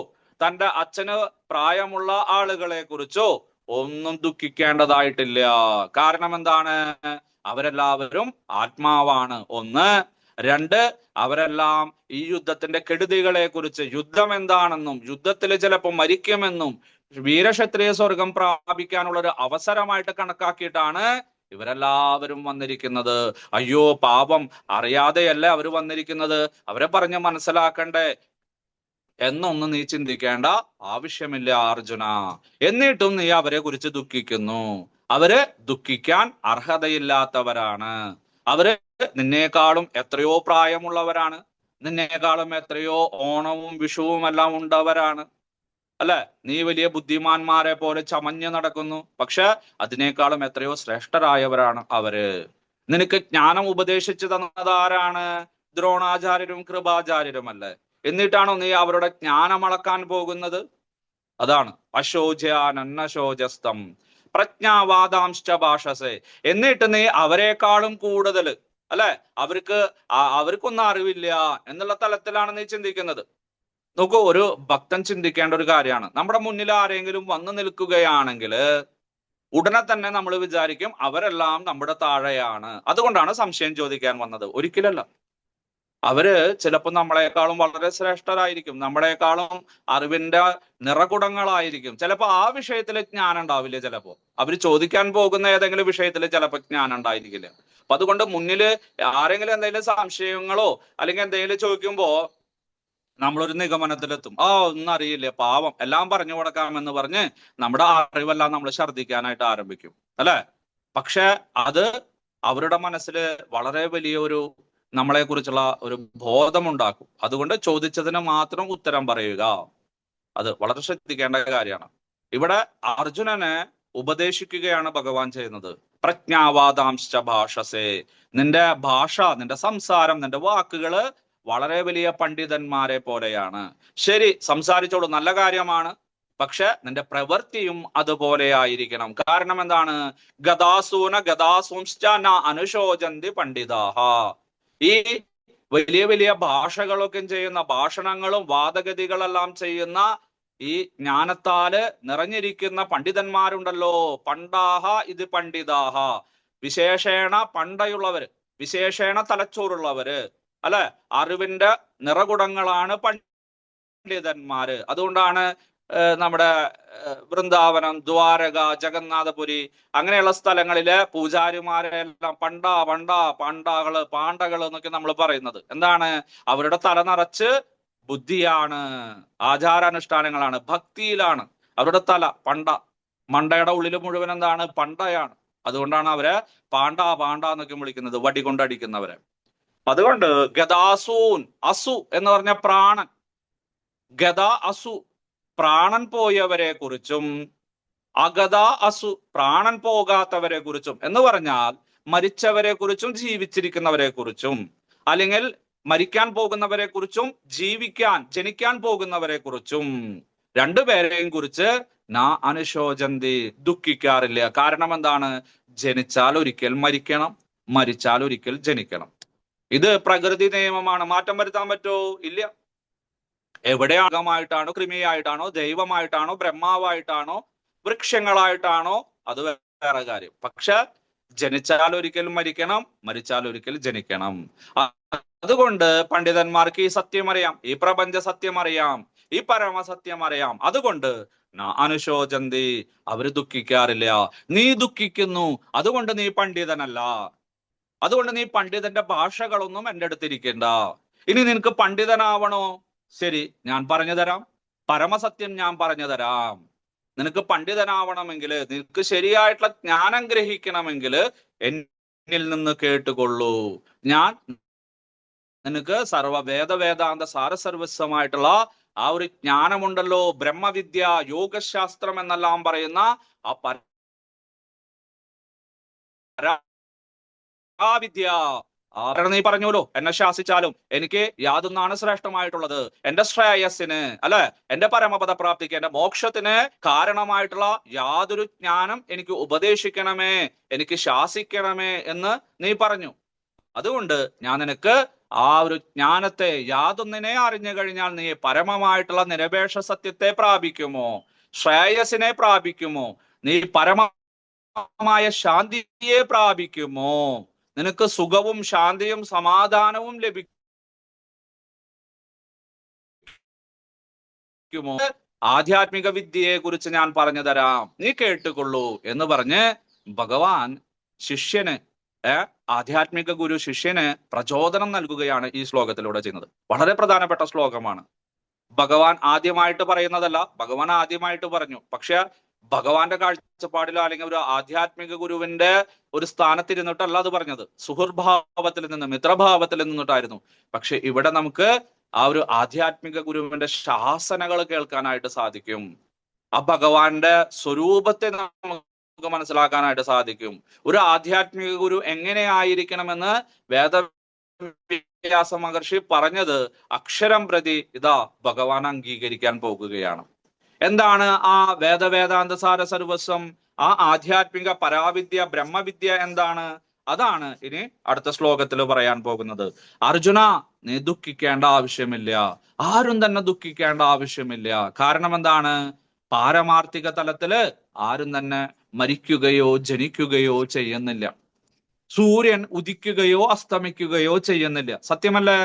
തന്റെ അച്ഛന് പ്രായമുള്ള ആളുകളെ കുറിച്ചോ ഒന്നും ദുഃഖിക്കേണ്ടതായിട്ടില്ല. കാരണം എന്താണ്? അവരെല്ലാവരും ആത്മാവാണ്, 1. 2, അവരെല്ലാം ഈ യുദ്ധത്തിന്റെ കെടുതികളെ കുറിച്ച്, യുദ്ധം എന്താണെന്നും യുദ്ധത്തിൽ ചിലപ്പോൾ മരിക്കുമെന്നും വീരക്ഷത്രിയ സ്വർഗം പ്രാപിക്കാനുള്ള ഒരു അവസരമായിട്ട് കണക്കാക്കിയിട്ടാണ് ഇവരെല്ലാവരും വന്നിരിക്കുന്നത്. അയ്യോ പാപം, അറിയാതെയല്ല അവർ വന്നിരിക്കുന്നത്, അവരെ പറഞ്ഞ് മനസ്സിലാക്കണ്ടേ എന്നൊന്നും നീ ചിന്തിക്കേണ്ട ആവശ്യമില്ല അർജുന. എന്നിട്ടും നീ അവരെ കുറിച്ച് ദുഃഖിക്കുന്നു. അവര് ദുഃഖിക്കാൻ അർഹതയില്ലാത്തവരാണ്. അവര് നിന്നേക്കാളും എത്രയോ പ്രായമുള്ളവരാണ്, നിന്നേക്കാളും എത്രയോ ഓണവും വിഷുവും എല്ലാം ഉണ്ടവരാണ്, അല്ലെ? നീ വലിയ ബുദ്ധിമാന്മാരെ പോലെ ചമഞ്ഞു നടക്കുന്നു, പക്ഷെ അതിനേക്കാളും എത്രയോ ശ്രേഷ്ഠരായവരാണ് അവര്. നിനക്ക് ജ്ഞാനം ഉപദേശിച്ചു തന്നത് ആരാണ്? ദ്രോണാചാര്യരും കൃപാചാര്യരുമല്ലേ. എന്നിട്ടാണോ നീ അവരുടെ ജ്ഞാനം അളക്കാൻ പോകുന്നത്? അതാണ് അശോചാനന്നശോചസ്തം പ്രജ്ഞാവാദാംശ്ച ഭാഷസേ. എന്നിട്ട് നീ അവരെക്കാളും കൂടുതൽ അല്ലെ, അവർക്കൊന്നും അറിവില്ല എന്നുള്ള തലത്തിലാണ് നീ ചിന്തിക്കുന്നത്. നോക്കൂ, ഒരു ഭക്തൻ ചിന്തിക്കേണ്ട ഒരു കാര്യമാണ്. നമ്മുടെ മുന്നിൽ ആരെങ്കിലും വന്നു നിൽക്കുകയാണെങ്കിൽ ഉടനെ തന്നെ നമ്മൾ വിചാരിക്കും അവരെല്ലാം നമ്മുടെ താഴെയാണ്, അതുകൊണ്ടാണ് സംശയം ചോദിക്കാൻ വന്നത്. ഒരിക്കലല്ല. അവര് ചിലപ്പോൾ നമ്മളെക്കാളും വളരെ ശ്രേഷ്ഠരായിരിക്കും, നമ്മളെക്കാളും അറിവിന്റെ നിറകുടങ്ങളായിരിക്കും. ചിലപ്പോൾ ആ വിഷയത്തിൽ ജ്ഞാനം ഉണ്ടാവില്ല, ചിലപ്പോൾ അവർ ചോദിക്കാൻ പോകുന്ന ഏതെങ്കിലും വിഷയത്തിൽ ചിലപ്പോൾ ജ്ഞാനം ഉണ്ടായിരിക്കില്ല. അപ്പൊ അതുകൊണ്ട് മുന്നിൽ ആരെങ്കിലും എന്തെങ്കിലും സംശയങ്ങളോ അല്ലെങ്കിൽ എന്തെങ്കിലും ചോദിക്കുമ്പോ നമ്മളൊരു നിഗമനത്തിലെത്തും, ഒന്നും അറിയില്ല, പാവം, എല്ലാം പറഞ്ഞു കൊടുക്കാമെന്ന് പറഞ്ഞ് നമ്മുടെ അറിവെല്ലാം നമ്മൾ ഛർദ്ദിക്കാനായിട്ട് ആരംഭിക്കും, അല്ലെ? പക്ഷെ അത് അവരുടെ മനസ്സിൽ വളരെ വലിയൊരു നമ്മളെ കുറിച്ചുള്ള ഒരു ബോധമുണ്ടാക്കും. അതുകൊണ്ട് ചോദിച്ചതിന് മാത്രം ഉത്തരം പറയുക, അത് വളരെ ശ്രദ്ധിക്കേണ്ട കാര്യമാണ്. ഇവിടെ അർജുനനെ ഉപദേശിക്കുകയാണ് ഭഗവാൻ ചെയ്യുന്നത്. പ്രജ്ഞാവാദാംശ്ച ഭാഷസേ, നിന്റെ ഭാഷ, നിന്റെ സംസാരം, നിന്റെ വാക്കുകള് വളരെ വലിയ പണ്ഡിതന്മാരെ പോലെയാണ്. ശരി, സംസാരിച്ചോളൂ, നല്ല കാര്യമാണ്. പക്ഷെ നിന്റെ പ്രവൃത്തിയും അതുപോലെ ആയിരിക്കണം. കാരണം എന്താണ്? ഗദാസൂന ഗദാസുംശ്ച ന അനുശോചന്തി പണ്ഡിതാഹ. ഈ വലിയ വലിയ ഭാഷകളൊക്കെ ചെയ്യുന്ന, ഭാഷണങ്ങളും വാദഗതികളെല്ലാം ചെയ്യുന്ന ഈ ജ്ഞാനത്താല് നിറഞ്ഞിരിക്കുന്ന പണ്ഡിതന്മാരുണ്ടല്ലോ, പണ്ടാഹ ഇത് പണ്ഡിതാഹ, വിശേഷേണ പണ്ടയുള്ളവര്, വിശേഷേണ തലച്ചോറുള്ളവര്, അല്ലെ, അറിവിന്റെ നിറകുടങ്ങളാണ് പണ്ഡിതന്മാര്. അതുകൊണ്ടാണ് നമ്മുടെ വൃന്ദാവനം, ദ്വാരക, ജഗന്നാഥപുരി അങ്ങനെയുള്ള സ്ഥലങ്ങളിലെ പൂജാരിമാരെല്ലാം പാണ്ഡകള് എന്നൊക്കെ നമ്മൾ പറയുന്നത്. എന്താണ്? അവരുടെ തല നിറച്ച് ബുദ്ധിയാണ്, ആചാരാനുഷ്ഠാനങ്ങളാണ്, ഭക്തിയിലാണ് അവരുടെ തല. മണ്ടയുടെ ഉള്ളിൽ മുഴുവൻ എന്താണ്? പണ്ടയാണ്. അതുകൊണ്ടാണ് അവരെ പാണ്ട എന്നൊക്കെ വിളിക്കുന്നത്, വടി കൊണ്ടടിക്കുന്നവരെ. അതുകൊണ്ട് ഗദാസൂൻ, അസു എന്ന് പറഞ്ഞ പ്രാണൻ, ഗദ അസു പ്രാണൻ പോയവരെ കുറിച്ചും, അഗദ അസു പ്രാണൻ പോകാത്തവരെ കുറിച്ചും എന്ന് പറഞ്ഞാൽ മരിച്ചവരെ കുറിച്ചും ജീവിച്ചിരിക്കുന്നവരെ കുറിച്ചും, അല്ലെങ്കിൽ മരിക്കാൻ പോകുന്നവരെ കുറിച്ചും ജനിക്കാൻ പോകുന്നവരെ കുറിച്ചും, രണ്ടുപേരെയും കുറിച്ച് നാ അനുശോചന്തി, ദുഃഖിക്കാറില്ല. കാരണം എന്താണ്? ജനിച്ചാൽ ഒരിക്കൽ മരിക്കണം, മരിച്ചാൽ ഒരിക്കൽ ജനിക്കണം. ഇത് പ്രകൃതി നിയമമാണ്. മാറ്റം വരുത്താൻ പറ്റുമോ? ഇല്ല. എവിടെയാകമായിട്ടാണോ, കൃമിയായിട്ടാണോ, ദൈവമായിട്ടാണോ, ബ്രഹ്മാവായിട്ടാണോ, വൃക്ഷങ്ങളായിട്ടാണോ, അത് വേറെ കാര്യം. പക്ഷെ ജനിച്ചാൽ ഒരിക്കൽ മരിക്കണം, മരിച്ചാൽ ഒരിക്കൽ ജനിക്കണം. അതുകൊണ്ട് പണ്ഡിതന്മാർക്ക് ഈ സത്യം അറിയാം, ഈ പ്രപഞ്ച സത്യം അറിയാം, ഈ പരമസത്യം അറിയാം. അതുകൊണ്ട് അനുശോചന്തി, അവര് ദുഃഖിക്കാറില്ല. നീ ദുഃഖിക്കുന്നു, അതുകൊണ്ട് നീ പണ്ഡിതനല്ല. അതുകൊണ്ട് നീ പണ്ഡിതന്റെ ഭാഷകളൊന്നും എൻ്റെ അടുത്തിരിക്കണ്ട. ഇനി നിനക്ക് പണ്ഡിതനാവണോ? ശരി, ഞാൻ പറഞ്ഞു തരാം, പരമസത്യം ഞാൻ പറഞ്ഞു തരാം. നിനക്ക് പണ്ഡിതനാവണമെങ്കിൽ, നിനക്ക് ശരിയായിട്ടുള്ള ജ്ഞാനം ഗ്രഹിക്കണമെങ്കിൽ എന്നിൽ നിന്ന് കേട്ടുകൊള്ളൂ. ഞാൻ നിനക്ക് വേദാന്ത സാരസർവസ്വമായിട്ടുള്ള ആ ഒരു ജ്ഞാനമുണ്ടല്ലോ, ബ്രഹ്മവിദ്യ, യോഗശാസ്ത്രം എന്നെല്ലാം പറയുന്ന ആ വിദ്യ, നീ പറഞ്ഞല്ലോ, എന്നെ ശാസിച്ചാലും എനിക്ക് യാതൊന്നാണ് ശ്രേഷ്ഠമായിട്ടുള്ളത്. എന്റെ ശ്രേയസ്സിന്, അല്ലെ, എന്റെ പരമപദ പ്രാപ്തിക്ക്, എന്റെ മോക്ഷത്തിന് കാരണമായിട്ടുള്ള യാതൊരു ജ്ഞാനം എനിക്ക് ഉപദേശിക്കണമേ, എനിക്ക് ശാസിക്കണമേ എന്ന് നീ പറഞ്ഞു. അതുകൊണ്ട് ഞാൻ നിനക്ക് ആ ഒരു ജ്ഞാനത്തെ, യാതൊന്നിനെ അറിഞ്ഞു കഴിഞ്ഞാൽ നീ പരമമായിട്ടുള്ള നിരപേക്ഷ സത്യത്തെ പ്രാപിക്കുമോ, ശ്രേയസിനെ പ്രാപിക്കുമോ, നീ പരമമായ ശാന്തിയെ പ്രാപിക്കുമോ, നിനക്ക് സുഖവും ശാന്തിയും സമാധാനവും ലഭിക്കുമോ, ആധ്യാത്മിക വിദ്യയെ കുറിച്ച് ഞാൻ പറഞ്ഞു തരാം, നീ കേട്ടുകൊള്ളൂ എന്ന് പറഞ്ഞ് ഭഗവാൻ ശിഷ്യന്, ആധ്യാത്മിക ഗുരു ശിഷ്യന് പ്രചോദനം നൽകുകയാണ് ഈ ശ്ലോകത്തിലൂടെ ചെയ്യുന്നത്. വളരെ പ്രധാനപ്പെട്ട ശ്ലോകമാണ്. ഭഗവാൻ ആദ്യമായിട്ട് പറയുന്നതല്ല, ഭഗവാൻ ആദ്യമായിട്ട് പറഞ്ഞു. പക്ഷെ ഭഗവാന്റെ കാഴ്ചപ്പാടിലോ അല്ലെങ്കിൽ ഒരു ആധ്യാത്മിക ഗുരുവിന്റെ ഒരു സ്ഥാനത്തിരുന്നിട്ടല്ല അത് പറഞ്ഞത്, സുഹൃദ്ഭാവത്തിൽ നിന്ന്, മിത്രഭാവത്തിൽ നിന്നിട്ടായിരുന്നു. പക്ഷെ ഇവിടെ നമുക്ക് ആ ഒരു ആധ്യാത്മിക ഗുരുവിന്റെ ശാസനകൾ കേൾക്കാനായിട്ട് സാധിക്കും. ആ ഭഗവാന്റെ സ്വരൂപത്തെ നമുക്ക് മനസ്സിലാക്കാനായിട്ട് സാധിക്കും. ഒരു ആധ്യാത്മിക ഗുരു എങ്ങനെയായിരിക്കണമെന്ന് വേദവ്യാസ മഹർഷി പറഞ്ഞത് അക്ഷരം പ്രതി ഇതാ ഭഗവാൻ അംഗീകരിക്കാൻ പോകുകയാണ്. എന്താണ് ആ വേദവേദാന്ത സാര സർവസ്വം? ആ ആധ്യാത്മിക പരാവിദ്യ ബ്രഹ്മവിദ്യ എന്താണ്? അതാണ് ഇനി അടുത്ത ശ്ലോകത്തിൽ പറയാൻ പോകുന്നത്. അർജുന, നീ ദുഃഖിക്കേണ്ട ആവശ്യമില്ല. ആരും തന്നെ ദുഃഖിക്കേണ്ട ആവശ്യമില്ല. കാരണം എന്താണ്? പാരമാർത്ഥിക തലത്തില് ആരും തന്നെ മരിക്കുകയോ ജനിക്കുകയോ ചെയ്യുന്നില്ല. സൂര്യൻ ഉദിക്കുകയോ അസ്തമിക്കുകയോ ചെയ്യുന്നില്ല. സത്യമല്ലേ?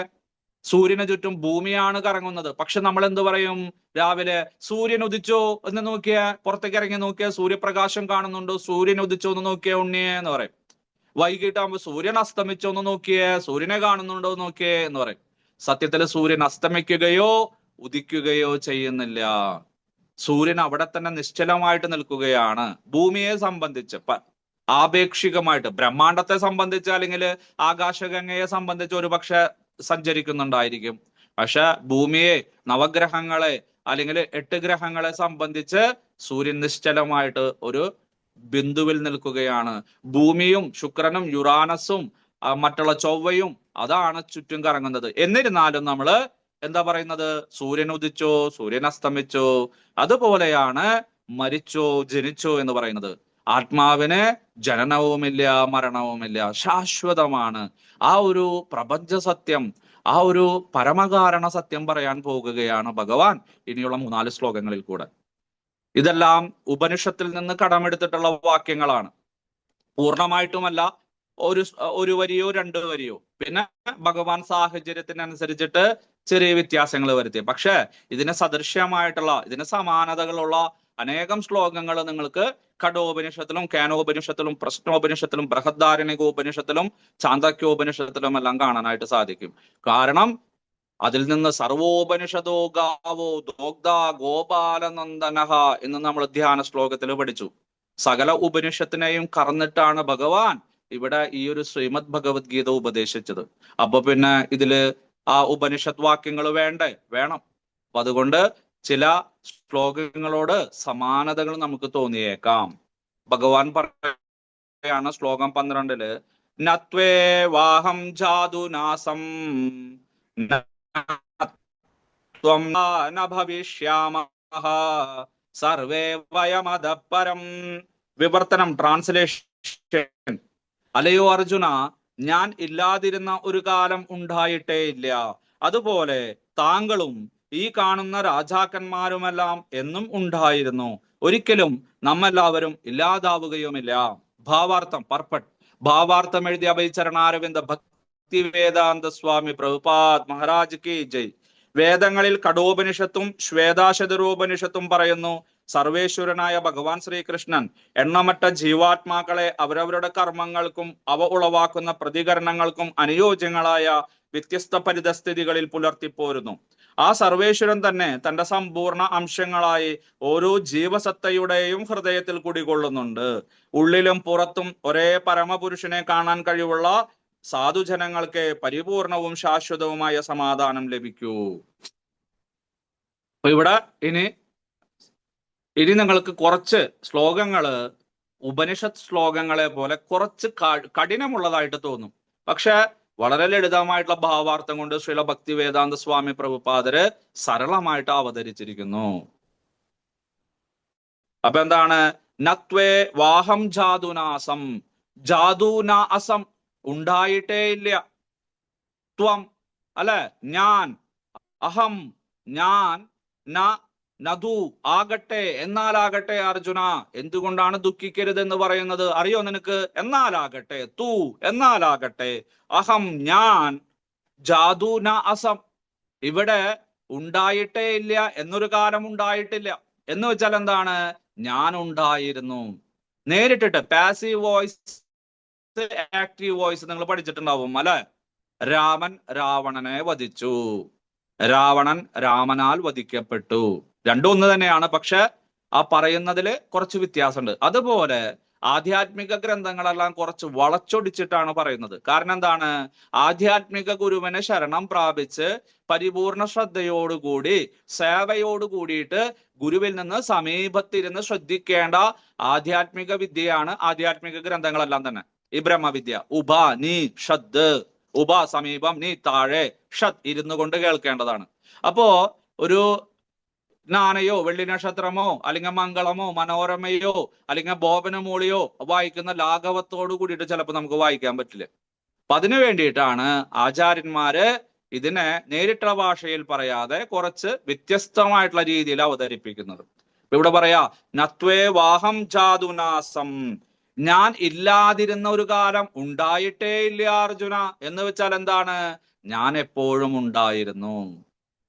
സൂര്യന് ചുറ്റും ഭൂമിയാണ് കറങ്ങുന്നത്. പക്ഷെ നമ്മൾ എന്ത് പറയും? രാവിലെ സൂര്യൻ ഉദിച്ചോ എന്ന് നോക്കിയ, പുറത്തേക്ക് ഇറങ്ങി നോക്കിയ സൂര്യപ്രകാശം കാണുന്നുണ്ടോ? സൂര്യൻ ഉദിച്ചോ എന്ന് നോക്കിയേ ഉണ്ണിയേ എന്ന് പറയും. വൈകിട്ടാകുമ്പോ സൂര്യൻ അസ്തമിച്ചോ എന്ന് നോക്കിയേ, സൂര്യനെ കാണുന്നുണ്ടോ എന്ന് നോക്കിയേ എന്ന് പറയും. സത്യത്തിൽ സൂര്യൻ അസ്തമിക്കുകയോ ഉദിക്കുകയോ ചെയ്യുന്നില്ല. സൂര്യൻ അവിടെ തന്നെ നിശ്ചലമായിട്ട് നിൽക്കുകയാണ്. ഭൂമിയെ സംബന്ധിച്ച് ആപേക്ഷികമായിട്ട്, ബ്രഹ്മാണ്ടത്തെ സംബന്ധിച്ച് അല്ലെങ്കിൽ ആകാശഗംഗയെ സംബന്ധിച്ച് ഒരു പക്ഷെ സഞ്ചരിക്കുന്നുണ്ടായിരിക്കും. പക്ഷെ ഭൂമിയെ, നവഗ്രഹങ്ങളെ അല്ലെങ്കിൽ 8 ഗ്രഹങ്ങളെ സംബന്ധിച്ച് സൂര്യൻ നിശ്ചലമായിട്ട് ഒരു ബിന്ദുവിൽ നിൽക്കുകയാണ്. ഭൂമിയും ശുക്രനും യുറാനസും മറ്റുള്ള ചൊവ്വയും അതാണ് ചുറ്റും കറങ്ങുന്നത്. എന്നിരുന്നാലും നമ്മള് എന്താ പറയുന്നത്? സൂര്യൻ ഉദിച്ചോ സൂര്യൻ അസ്തമിച്ചോ, അതുപോലെയാണ് മരിച്ചോ ജനിച്ചോ എന്ന് പറയുന്നത്. ആത്മാവിന് ജനനവുമില്ല മരണവുമില്ല, ശാശ്വതമാണ്. ആ ഒരു പ്രപഞ്ച സത്യം, ആ ഒരു പരമകാരണ സത്യം പറയാൻ പോകുകയാണ് ഭഗവാൻ ഇനിയുള്ള 3-4 ശ്ലോകങ്ങളിൽ കൂടെ. ഇതെല്ലാം ഉപനിഷത്തിൽ നിന്ന് കടമെടുത്തിട്ടുള്ള വാക്യങ്ങളാണ്. പൂർണ്ണമായിട്ടുമല്ല, ഒരു വരിയോ 2 വരിയോ. പിന്നെ ഭഗവാൻ സാഹചര്യത്തിനനുസരിച്ചിട്ട് ചെറിയ വ്യത്യാസങ്ങൾ വരുത്തി. പക്ഷെ ഇതിന് സദൃശ്യമായിട്ടുള്ള, ഇതിന് സമാനതകളുള്ള അനേകം ശ്ലോകങ്ങൾ നിങ്ങൾക്ക് ഖഡോപനിഷത്തിലും കേനോപനിഷത്തിലും പ്രശ്നോപനിഷത്തിലും ബൃഹദാരണ്യകോപനിഷത്തിലും ചാന്തക്യോപനിഷത്തിലും എല്ലാം കാണാനായിട്ട് സാധിക്കും. കാരണം അതിൽ നിന്ന് സർവോപനിഷദോ ഗാവോ ദോഗ്ധ ഗോപാലനന്ദനഹ എന്ന് നമ്മൾ ധ്യാന ശ്ലോകത്തിൽ പഠിച്ചു. സകല ഉപനിഷത്തിനെയും കറന്നിട്ടാണ് ഭഗവാൻ ഇവിടെ ഈ ഒരു ശ്രീമദ് ഭഗവത്ഗീത ഉപദേശിച്ചത്. അപ്പൊ പിന്നെ ഇതില് ആ ഉപനിഷത്ത് വാക്യങ്ങൾ വേണം. അപ്പൊ അതുകൊണ്ട് ചില ശ്ലോകങ്ങളോട് സമാനതകൾ നമുക്ക് തോന്നിയേക്കാം. ഭഗവാൻ പറയാണ് ശ്ലോകം 12 നത്വേ വാഹം ജാതുനാസം ഭവിഷ്യാമഃ സർവേ വയമദപരം. വിവർത്തനം, ട്രാൻസ്ലേഷൻ. അല്ലയോ അർജുന, ഞാൻ ഇല്ലാതിരുന്ന ഒരു കാലം ഉണ്ടായിട്ടേ ഇല്ല. അതുപോലെ താങ്കളും ഈ കാണുന്ന രാജാക്കന്മാരുമെല്ലാം എന്നും ഉണ്ടായിരുന്നു. ഒരിക്കലും നമ്മെല്ലാവരും ഇല്ലാതാവുകയുമില്ല. ഭാവാർത്ഥം, പർപ്പട്ട്. ഭാവാർത്ഥം എഴുതിയ അഭയചരണാരവിന്ദ ഭക്തി വേദാന്ത സ്വാമി പ്രഭുപാദ് മഹാരാജ് കി ജയ്. വേദങ്ങളിൽ കഠോപനിഷത്തും ശ്വേതാശതരോപനിഷത്തും പറയുന്നു, സർവേശ്വരനായ ഭഗവാൻ ശ്രീകൃഷ്ണൻ എണ്ണമറ്റ ജീവാത്മാക്കളെ അവരവരുടെ കർമ്മങ്ങൾക്കും അവ ഉളവാക്കുന്ന പ്രതികരണങ്ങൾക്കും അനുയോജ്യങ്ങളായ വ്യത്യസ്ത പരിതസ്ഥിതികളിൽ പുലർത്തിപ്പോരുന്നു. ആ സർവേശ്വരൻ തന്നെ തന്റെ സമ്പൂർണ്ണ അംശങ്ങളായി ഓരോ ജീവസത്തയുടെയും ഹൃദയത്തിൽ കുടികൊള്ളുന്നുണ്ട്. ഉള്ളിലും പുറത്തും ഒരേ പരമപുരുഷനെ കാണാൻ കഴിവുള്ള സാധുജനങ്ങൾക്ക് പരിപൂർണവും ശാശ്വതവുമായ സമാധാനം ലഭിക്കൂ. അപ്പൊ ഇവിടെ ഇനി നിങ്ങൾക്ക് കുറച്ച് ശ്ലോകങ്ങള് ഉപനിഷത്ത് ശ്ലോകങ്ങളെ പോലെ കുറച്ച് കഠിനമുള്ളതായിട്ട് തോന്നും. പക്ഷെ വളരെ ലളിതമായിട്ടുള്ള ഭാവാർത്ഥം കൊണ്ട് ശ്രീല ഭക്തി വേദാന്ത സ്വാമി പ്രഭുപാദര് സരളമായിട്ട് അവതരിച്ചിരിക്കുന്നു. അപ്പൊ എന്താണ്? നത്വേ വാഹം ജാതുനാസം. ജാതുനാസം ഉണ്ടായിട്ടേ ഇല്ല. ത്വം അല്ലെ, ഞാൻ. അഹം ഞാൻ. നതു ആകട്ടെ, എന്നാലാകട്ടെ. അർജുന, എന്തുകൊണ്ടാണ് ദുഃഖിക്കരുത് എന്ന് പറയുന്നത് അറിയോ നിനക്ക്? എന്നാലാകട്ടെ. തു എന്നാലാകട്ടെ. അഹം ഞാൻ. ജാതു ന അസം. ഇവിടെ ഉണ്ടായിട്ടേ ഇല്ല, എന്നൊരു കാലം ഉണ്ടായിട്ടില്ല. എന്ന് വെച്ചാൽ എന്താണ്? ഞാൻ ഉണ്ടായിരുന്നു. നേരിട്ടിട്ട് പാസീവ് വോയിസ്, ആക്റ്റീവ് വോയിസ് നിങ്ങൾ പഠിച്ചിട്ടുണ്ടാവും അല്ലെ? രാമൻ രാവണനെ വധിച്ചു, രാവണൻ രാമനാൽ വധിക്കപ്പെട്ടു. രണ്ടും ഒന്ന് തന്നെയാണ്, പക്ഷെ ആ പറയുന്നതിൽ കുറച്ച് വ്യത്യാസമുണ്ട്. അതുപോലെ ആധ്യാത്മിക ഗ്രന്ഥങ്ങളെല്ലാം കുറച്ച് വളച്ചൊടിച്ചിട്ടാണ് പറയുന്നത്. കാരണം എന്താണ്? ആധ്യാത്മിക ഗുരുവിനെ ശരണം പ്രാപിച്ച് പരിപൂർണ ശ്രദ്ധയോടുകൂടി സേവയോട് കൂടിയിട്ട് ഗുരുവിൽ നിന്ന് സമീപത്തിരുന്ന് ശ്രദ്ധിക്കേണ്ട ആധ്യാത്മിക വിദ്യയാണ് ആധ്യാത്മിക ഗ്രന്ഥങ്ങളെല്ലാം തന്നെ. ഈ ബ്രഹ്മവിദ്യ, ഉപനിഷദ്, സമീപം, നീ താഴെ, ഷത് ഇരുന്നു കൊണ്ട് കേൾക്കേണ്ടതാണ്. അപ്പോ ഒരു നാണയോ വെള്ളി നക്ഷത്രമോ അല്ലെങ്കിൽ മംഗളമോ മനോരമയോ അല്ലെങ്കിൽ ബോബനമൂളിയോ വായിക്കുന്ന ലാഘവത്തോടു കൂടിയിട്ട് ചിലപ്പോൾ നമുക്ക് വായിക്കാൻ പറ്റില്ല. അപ്പൊ അതിനു വേണ്ടിയിട്ടാണ് ആചാര്യന്മാര് ഇതിനെ നേരിട്ടുള്ള ഭാഷയിൽ പറയാതെ കുറച്ച് വ്യത്യസ്തമായിട്ടുള്ള രീതിയിൽ അവതരിപ്പിക്കുന്നത്. ഇവിടെ പറയാ നത്വേ വാഹം ജാതുനാസം, ഞാൻ ഇല്ലാതിരുന്ന ഒരു കാലം ഉണ്ടായിട്ടേ ഇല്ല അർജുന. എന്ന് വെച്ചാൽ എന്താണ്? ഞാൻ എപ്പോഴും ഉണ്ടായിരുന്നു.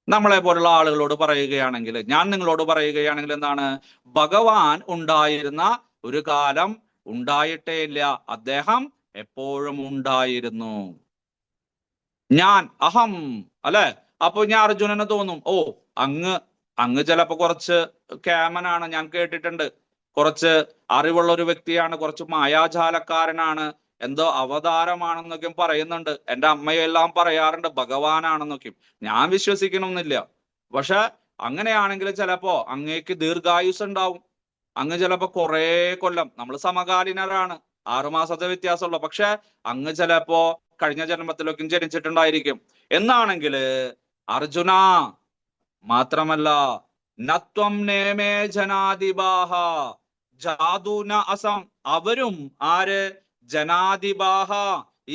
നമ്മളെ പോലുള്ള ആളുകളോട് പറയുകയാണെങ്കിൽ, ഞാൻ നിങ്ങളോട് പറയുകയാണെങ്കിൽ എന്താണ്? ഭഗവാൻ ഉണ്ടായിരുന്ന ഒരു കാലം ഉണ്ടായിട്ടേ ഇല്ല, അദ്ദേഹം എപ്പോഴും ഉണ്ടായിരുന്നു. ഞാൻ അഹം അല്ലെ. അപ്പൊ ഞാൻ അർജുനന് തോന്നും, ഓ അങ്ങ് ചിലപ്പോ കുറച്ച് കേമനാണ്, ഞാൻ കേട്ടിട്ടുണ്ട്, കുറച്ച് അറിവുള്ള ഒരു വ്യക്തിയാണ്, കുറച്ച് മായാജാലക്കാരനാണ്, എന്തോ അവതാരമാണെന്നൊക്കെ പറയുന്നുണ്ട്, എൻ്റെ അമ്മയെല്ലാം പറയാറുണ്ട് ഭഗവാനാണെന്നൊക്കെ. ഞാൻ വിശ്വസിക്കണമെന്നില്ല. പക്ഷെ അങ്ങനെയാണെങ്കിൽ ചിലപ്പോ അങ്ങേക്ക് ദീർഘായുസ് ഉണ്ടാവും. അങ്ങ് ചിലപ്പോ കുറെ കൊല്ലം, നമ്മൾ സമകാലീനരാണ്, 6 മാസത്തെ വ്യത്യാസമുള്ള, പക്ഷെ അങ്ങ് ചിലപ്പോ കഴിഞ്ഞ ജന്മത്തിലൊക്കെ ജനിച്ചിട്ടുണ്ടായിരിക്കും. എന്നാണെങ്കിൽ അർജുന മാത്രമല്ല, നത്വം നേമേ ജനാധിപാഹ ജാതുന അസം, അവരും ആര്? ജനാധിപാഹ,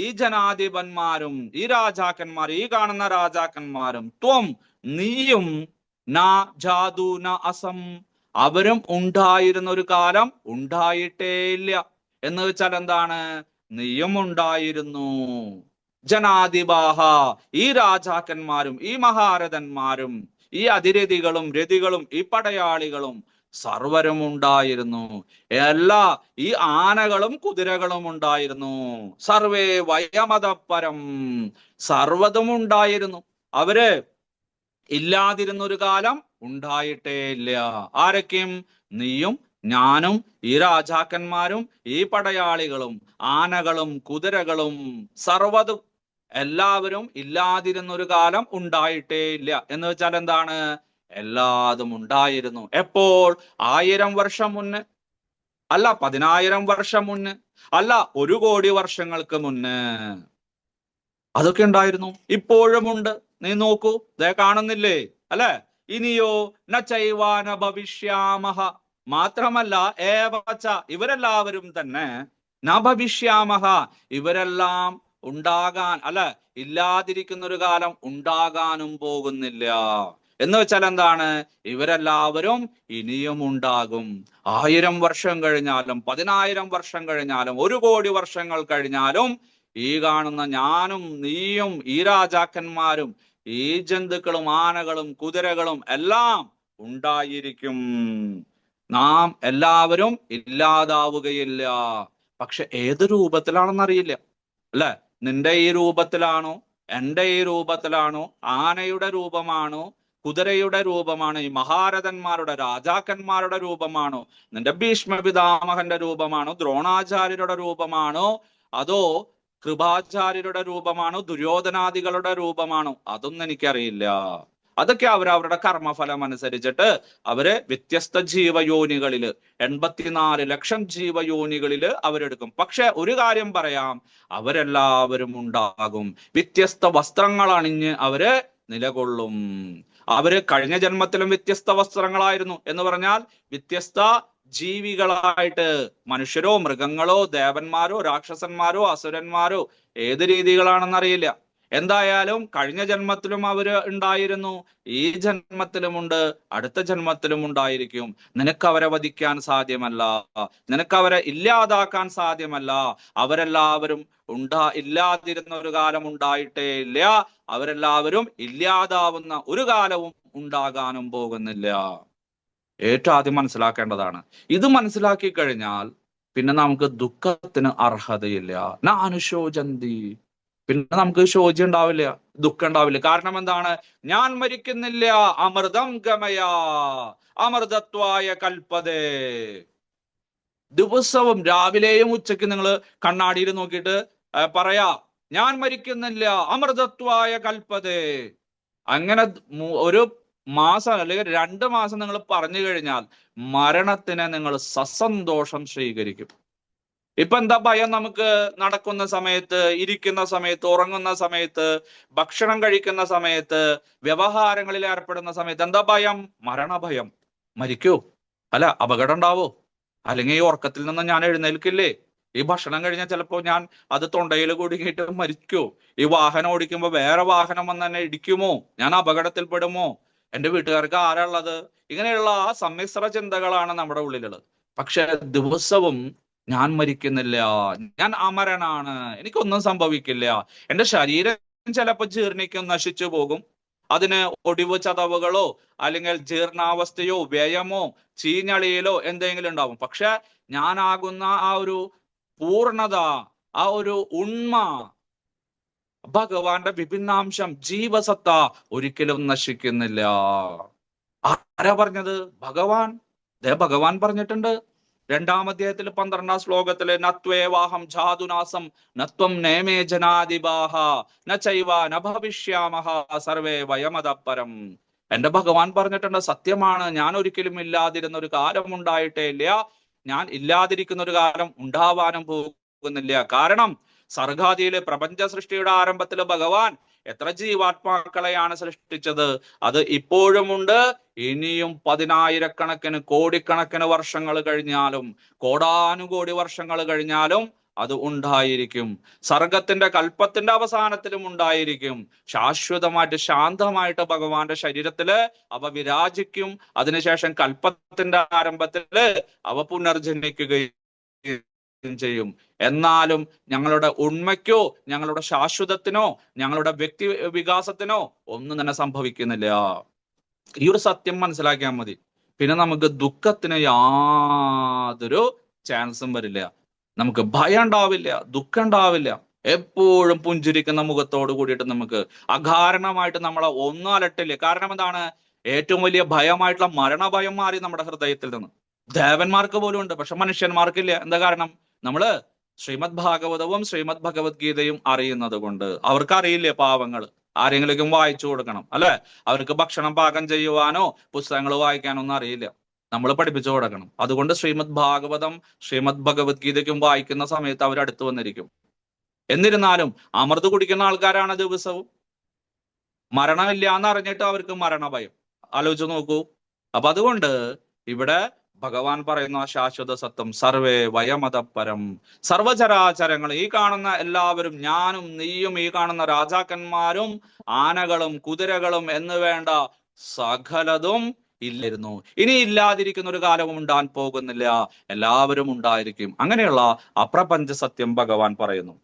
ഈ ജനാധിപന്മാരും ഈ രാജാക്കന്മാർ, ഈ കാണുന്ന രാജാക്കന്മാരും, ത്വം നീയും, ന ജാതുന അസം, അവരും ഉണ്ടായിരുന്ന ഒരു കാലം ഉണ്ടായിട്ടേ ഇല്ല. എന്ന് വെച്ചാൽ എന്താണ്? നീയും ഉണ്ടായിരുന്നു. ജനാധിപാഹ, ഈ രാജാക്കന്മാരും ഈ മഹാരഥന്മാരും ഈ അതിരഥികളും രഥികളും ഈ പടയാളികളും സർവരും ഉണ്ടായിരുന്നു. ഈ ആനകളും കുതിരകളും ഉണ്ടായിരുന്നു. സർവേ വയമതപരം, സർവതും ഉണ്ടായിരുന്നു. അവര് ഇല്ലാതിരുന്ന ഒരു കാലം ഉണ്ടായിട്ടേ ഇല്ല. ആരൊക്കെയും? നീയും ഞാനും ഈ രാജാക്കന്മാരും ഈ പടയാളികളും ആനകളും കുതിരകളും സർവതും, എല്ലാവരും ഇല്ലാതിരുന്ന ഒരു കാലം ഉണ്ടായിട്ടേ ഇല്ല. എന്ന് വെച്ചാൽ എന്താണ്? എല്ലാതും ഉണ്ടായിരുന്നു. എപ്പോൾ? 1000 വർഷം മുന്നേ, അല്ല 10,000 വർഷം മുന്നേ, അല്ല 1 കോടി വർഷങ്ങൾക്ക് മുന്നേ അതൊക്കെ ഉണ്ടായിരുന്നു. ഇപ്പോഴും ഉണ്ട്. നീ നോക്കൂ, ദേ കാണുന്നില്ലേ അല്ലെ? ഇനിയോ ന ചൈവാന ഭവിഷ്യാമഹ, മാത്രമല്ല ഏവച്ച, ഇവരെല്ലാവരും തന്നെ, ന ഭവിഷ്യാമഹ, ഇവരെല്ലാം ഉണ്ടാകാൻ, അല്ല ഇല്ലാതിരിക്കുന്ന ഒരു കാലം ഉണ്ടാകാനും പോകുന്നില്ല. എന്ന് വെച്ചാൽ എന്താണ്? ഇവരെല്ലാവരും ഇനിയും ഉണ്ടാകും. 1000 വർഷം കഴിഞ്ഞാലും 10,000 വർഷം കഴിഞ്ഞാലും 1 കോടി വർഷങ്ങൾ കഴിഞ്ഞാലും ഈ കാണുന്ന ഞാനും നീയും ഈ രാജാക്കന്മാരും ഈ ജന്തുക്കളും ആനകളും കുതിരകളും എല്ലാം ഉണ്ടായിരിക്കും. നാം എല്ലാവരും ഇല്ലാതാവുകയില്ല. പക്ഷെ ഏത് രൂപത്തിലാണെന്നറിയില്ല അല്ലെ? നിന്റെ ഈ രൂപത്തിലാണോ, എൻ്റെ ഈ രൂപത്തിലാണോ, ആനയുടെ രൂപമാണോ, കുതിരയുടെ രൂപമാണോ, ഈ മഹാരഥന്മാരുടെ രാജാക്കന്മാരുടെ രൂപമാണോ, നിന്റെ ഭീഷ്മ പിതാമഹന്റെ രൂപമാണോ, ദ്രോണാചാര്യരുടെ രൂപമാണോ, അതോ കൃപാചാര്യരുടെ രൂപമാണോ, ദുര്യോധനാദികളുടെ രൂപമാണോ? അതൊന്നും എനിക്കറിയില്ല. അതൊക്കെ അവരവരുടെ കർമ്മഫലം അനുസരിച്ചിട്ട് അവര് വ്യത്യസ്ത ജീവയോനികളില് 84 ലക്ഷം ജീവയോനികളില് അവരെടുക്കും. പക്ഷെ ഒരു കാര്യം പറയാം, അവരെല്ലാവരും ഉണ്ടാകും. വ്യത്യസ്ത വസ്ത്രങ്ങൾ അണിഞ്ഞ് അവര് നിലകൊള്ളും. അവര് കഴിഞ്ഞ ജന്മത്തിലും വ്യത്യസ്ത വസ്ത്രങ്ങളായിരുന്നു. എന്ന് പറഞ്ഞാൽ വ്യത്യസ്ത ജീവികളായിട്ട്, മനുഷ്യരോ മൃഗങ്ങളോ ദേവന്മാരോ രാക്ഷസന്മാരോ അസുരന്മാരോ, ഏത് രീതികളാണെന്നറിയില്ല. എന്തായാലും കഴിഞ്ഞ ജന്മത്തിലും അവര് ഉണ്ടായിരുന്നു, ഈ ജന്മത്തിലുമുണ്ട്, അടുത്ത ജന്മത്തിലും ഉണ്ടായിരിക്കും. നിനക്ക് അവരെ വധിക്കാൻ സാധ്യമല്ല, നിനക്ക് അവരെ ഇല്ലാതാക്കാൻ സാധ്യമല്ല. അവരെല്ലാവരും ഇല്ലാതിരുന്ന ഒരു കാലം ഉണ്ടായിട്ടേ ഇല്ല. അവരെല്ലാവരും ഇല്ലാതാവുന്ന ഒരു കാലവും ഉണ്ടാകാനും പോകുന്നില്ല. ഏറ്റവും ആദ്യം മനസ്സിലാക്കേണ്ടതാണ്. ഇത് മനസ്സിലാക്കി കഴിഞ്ഞാൽ പിന്നെ നമുക്ക് ദുഃഖത്തിന് അർഹതയില്ല. നാനുശോചന്തി, പിന്നെ നമുക്ക് ശോചി ഉണ്ടാവില്ല, ദുഃഖം ഉണ്ടാവില്ല. കാരണം എന്താണ്? ഞാൻ മരിക്കുന്നില്ല, അമൃതം ഗമയ അമൃതത്വായ കൽപ്പതേ. ദിവസവും രാവിലെയും ഉച്ചയ്ക്ക് നിങ്ങൾ കണ്ണാടിയിൽ നോക്കിയിട്ട് പറയാ, ഞാൻ മരിക്കുന്നില്ല, അമൃതത്വായ കൽപ്പതേ. അങ്ങനെ ഒരു മാസം അല്ലെങ്കിൽ 2 മാസം നിങ്ങൾ പറഞ്ഞു കഴിഞ്ഞാൽ മരണത്തിനെ നിങ്ങൾ സസന്തോഷം സ്വീകരിക്കും. ഇപ്പൊ എന്താ ഭയം? നമുക്ക് നടക്കുന്ന സമയത്ത്, ഇരിക്കുന്ന സമയത്ത്, ഉറങ്ങുന്ന സമയത്ത്, ഭക്ഷണം കഴിക്കുന്ന സമയത്ത്, വ്യവഹാരങ്ങളിൽ ഏർപ്പെടുന്ന സമയത്ത് എന്താ ഭയം? മരണഭയം. മരിക്കോ? അല്ല, അപകടം ഉണ്ടാവോ? അല്ലെങ്കിൽ ഈ ഉറക്കത്തിൽ നിന്ന് ഞാൻ എഴുന്നേൽക്കില്ലേ? ഈ ഭക്ഷണം കഴിഞ്ഞാൽ ചിലപ്പോ ഞാൻ അത് തൊണ്ടയിൽ കുടുങ്ങിയിട്ട് മരിക്കോ? ഈ വാഹനം ഓടിക്കുമ്പോ വേറെ വാഹനം വന്ന് എന്നെ ഇടിക്കുമോ? ഞാൻ അപകടത്തിൽപ്പെടുമോ? എന്റെ വീട്ടുകാർക്ക് ആരാ ഉള്ളത്? ഇങ്ങനെയുള്ള ആ സമ്മിശ്ര ചിന്തകളാണ് നമ്മുടെ ഉള്ളിലുള്ളത്. പക്ഷെ ദിവസവും ഞാൻ മരിക്കുന്നില്ല, ഞാൻ അമരനാണ്, എനിക്കൊന്നും സംഭവിക്കില്ല, എന്റെ ശരീരം ചിലപ്പോൾ ജീർണിക്കും, നശിച്ചു പോകും, അതിന് ഒടിവ് ചതവുകളോ അല്ലെങ്കിൽ ജീർണാവസ്ഥയോ വ്യയമോ ചീഞ്ഞളിയിലോ എന്തെങ്കിലും ഉണ്ടാവും. പക്ഷെ ഞാനാകുന്ന ആ ഒരു പൂർണ്ണത, ആ ഒരു ഉണ്മ, ഭഗവാന്റെ വിഭിന്നാംശം, ജീവസത്ത ഒരിക്കലും നശിക്കുന്നില്ല. ആരാ പറഞ്ഞത്? ഭഗവാൻ. ഭഗവാൻ പറഞ്ഞിട്ടുണ്ട്. 2-ാം അധ്യായത്തിൽ 12-ാം ശ്ലോകത്തില് നത്വേവാഹം ജാതുനാസം നത്വം നേമേ ജനാധിപാഹ നൈവ ന ഭവിഷ്യാമഹ സർവേ വയമതപരം. എന്റെ ഭഗവാൻ പറഞ്ഞിട്ടുണ്ട്, സത്യമാണ്, ഞാൻ ഒരിക്കലും ഇല്ലാതിരുന്ന ഒരു കാലം ഉണ്ടായിട്ടേ ഇല്ല, ഞാൻ ഇല്ലാതിരിക്കുന്ന ഒരു കാലം ഉണ്ടാവാനും പോകുന്നില്ല. കാരണം സർഗാദിയിലെ പ്രപഞ്ച സൃഷ്ടിയുടെ ആരംഭത്തില് ഭഗവാൻ എത്ര ജീവാത്മാക്കളെയാണ് സൃഷ്ടിച്ചത്? അത് ഇപ്പോഴുമുണ്ട്. ഇനിയും 10,000-കണക്കിന് കോടിക്കണക്കിന് വർഷങ്ങൾ കഴിഞ്ഞാലും, കോടാനുകോടി വർഷങ്ങൾ കഴിഞ്ഞാലും അത് ഉണ്ടായിരിക്കും. സർഗത്തിന്റെ കൽപ്പത്തിന്റെ അവസാനത്തിലും ഉണ്ടായിരിക്കും. ശാശ്വതമായിട്ട് ശാന്തമായിട്ട് ഭഗവാന്റെ ശരീരത്തില് അവ വിരാജിക്കും. അതിനുശേഷം കൽപ്പത്തിന്റെ ആരംഭത്തില് അവ പുനർജനിക്കുകയും ചെയ്യും. എന്നാലും ഞങ്ങളുടെ ഉണ്മയ്ക്കോ ഞങ്ങളുടെ ശാശ്വതത്തിനോ ഞങ്ങളുടെ വ്യക്തി വികാസത്തിനോ ഒന്നും തന്നെ സംഭവിക്കുന്നില്ല. ഈ ഒരു സത്യം മനസ്സിലാക്കിയാൽ മതി. പിന്നെ നമുക്ക് ദുഃഖത്തിന് യാതൊരു ചാൻസും വരില്ല. നമുക്ക് ഭയം ഉണ്ടാവില്ല, ദുഃഖം ഉണ്ടാവില്ല. എപ്പോഴും പുഞ്ചിരിക്കുന്ന മുഖത്തോട് കൂടിയിട്ട് നമുക്ക് അകാരണമായിട്ട് നമ്മളെ ഒന്നും അലട്ടില്ല. കാരണം എന്താണ്? ഏറ്റവും വലിയ ഭയമായിട്ടുള്ള മരണഭയം മാറി നമ്മുടെ ഹൃദയത്തിൽ നിന്ന്. ദേവന്മാർക്ക് പോലും ഉണ്ട്, പക്ഷെ മനുഷ്യന്മാർക്കില്ല. എന്താ കാരണം? നമ്മള് ശ്രീമദ് ഭാഗവതവും ശ്രീമദ് ഭഗവത്ഗീതയും അറിയുന്നത് കൊണ്ട്. അവർക്ക് അറിയില്ലേ പാവങ്ങൾ? ആരെങ്കിലും വായിച്ചു കൊടുക്കണം, അല്ലെ? അവർക്ക് ഭക്ഷണം പാകം ചെയ്യുവാനോ പുസ്തകങ്ങൾ വായിക്കാനോ ഒന്നും അറിയില്ല. നമ്മൾ പഠിപ്പിച്ചു കൊടുക്കണം. അതുകൊണ്ട് ശ്രീമദ് ഭാഗവതം ശ്രീമദ് ഭഗവത്ഗീതയ്ക്കും വായിക്കുന്ന സമയത്ത് അവർ അടുത്ത് വന്നിരിക്കും. എന്നിരുന്നാലും അമൃത് കുടിക്കുന്ന ആൾക്കാരാണ് ദിവസവും. മരണമില്ല എന്ന് അറിഞ്ഞിട്ട് അവർക്ക് മരണഭയം. ആലോചിച്ച് നോക്കൂ. അപ്പൊ അതുകൊണ്ട് ഇവിടെ ഭഗവാൻ പറയുന്ന ശാശ്വത സത്യം, സർവേ വയമതപരം. സർവചരാചരങ്ങൾ, ഈ കാണുന്ന എല്ലാവരും, ഞാനും നീയും, ഈ കാണുന്ന രാജാക്കന്മാരും ആനകളും കുതിരകളും എന്ന് വേണ്ട സകലതും ഇല്ലായിരുന്നു, ഇനി ഇല്ലാതിരിക്കുന്ന ഒരു കാലവും ഉണ്ടാൻ പോകുന്നില്ല, എല്ലാവരും ഉണ്ടായിരിക്കും. അങ്ങനെയുള്ള അപ്രപഞ്ച സത്യം ഭഗവാൻ പറയുന്നു.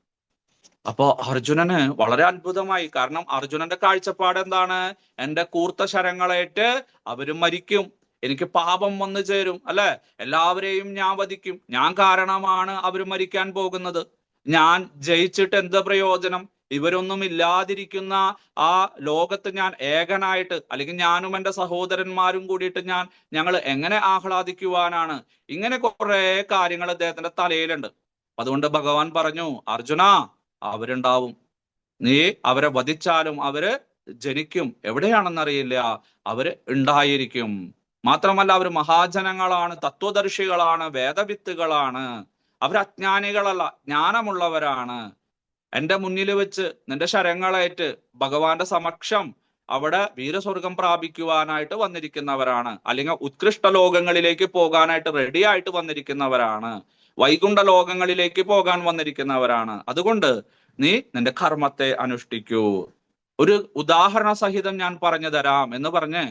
അപ്പോ അർജുനന് വളരെ അത്ഭുതമായി. കാരണം അർജുനന്റെ കാഴ്ചപ്പാട് എന്താണ്? എന്റെ കൂർത്ത ശരങ്ങളേറ്റ് അവരും മരിക്കും, എനിക്ക് പാപം വന്നു ചേരും, അല്ലെ? എല്ലാവരെയും ഞാൻ വധിക്കും, ഞാൻ കാരണമാണ് അവർ മരിക്കാൻ പോകുന്നത്. ഞാൻ ജയിച്ചിട്ട് എന്ത് പ്രയോജനം? ഇവരൊന്നും ഇല്ലാതിരിക്കുന്ന ആ ലോകത്ത് ഞാൻ ഏകനായിട്ട്, അല്ലെങ്കിൽ ഞാനും എൻ്റെ സഹോദരന്മാരും കൂടിയിട്ട് ഞങ്ങൾ എങ്ങനെ ആഹ്ലാദിക്കുവാനാണ്? ഇങ്ങനെ കുറെ കാര്യങ്ങൾ അദ്ദേഹത്തിന്റെ തലയിലുണ്ട്. അതുകൊണ്ട് ഭഗവാൻ പറഞ്ഞു, അർജുന, അവരുണ്ടാവും. നീ അവരെ വധിച്ചാലും അവര് ജനിക്കും. എവിടെയാണെന്നറിയില്ല, അവര് ഉണ്ടായിരിക്കും. മാത്രമല്ല, അവർ മഹാജനങ്ങളാണ്, തത്വദർശികളാണ്, വേദവിത്തുകളാണ്. അവർ അജ്ഞാനികളല്ല, ജ്ഞാനമുള്ളവരാണ്. എന്റെ മുന്നിൽ വെച്ച് നിന്റെ ശരങ്ങളേറ്റ് ഭഗവാന്റെ സമക്ഷം അവിടെ വീരസ്വർഗം പ്രാപിക്കുവാനായിട്ട് വന്നിരിക്കുന്നവരാണ്, അല്ലെങ്കിൽ ഉത്കൃഷ്ട ലോകങ്ങളിലേക്ക് പോകാനായിട്ട് റെഡി ആയിട്ട് വന്നിരിക്കുന്നവരാണ്, വൈകുണ്ഠ ലോകങ്ങളിലേക്ക് പോകാൻ വന്നിരിക്കുന്നവരാണ്. അതുകൊണ്ട് നീ നിന്റെ കർമ്മത്തെ അനുഷ്ഠിക്കൂ. ഒരു ഉദാഹരണ സഹിതം ഞാൻ പറഞ്ഞു തരാം എന്ന് പറഞ്ഞ്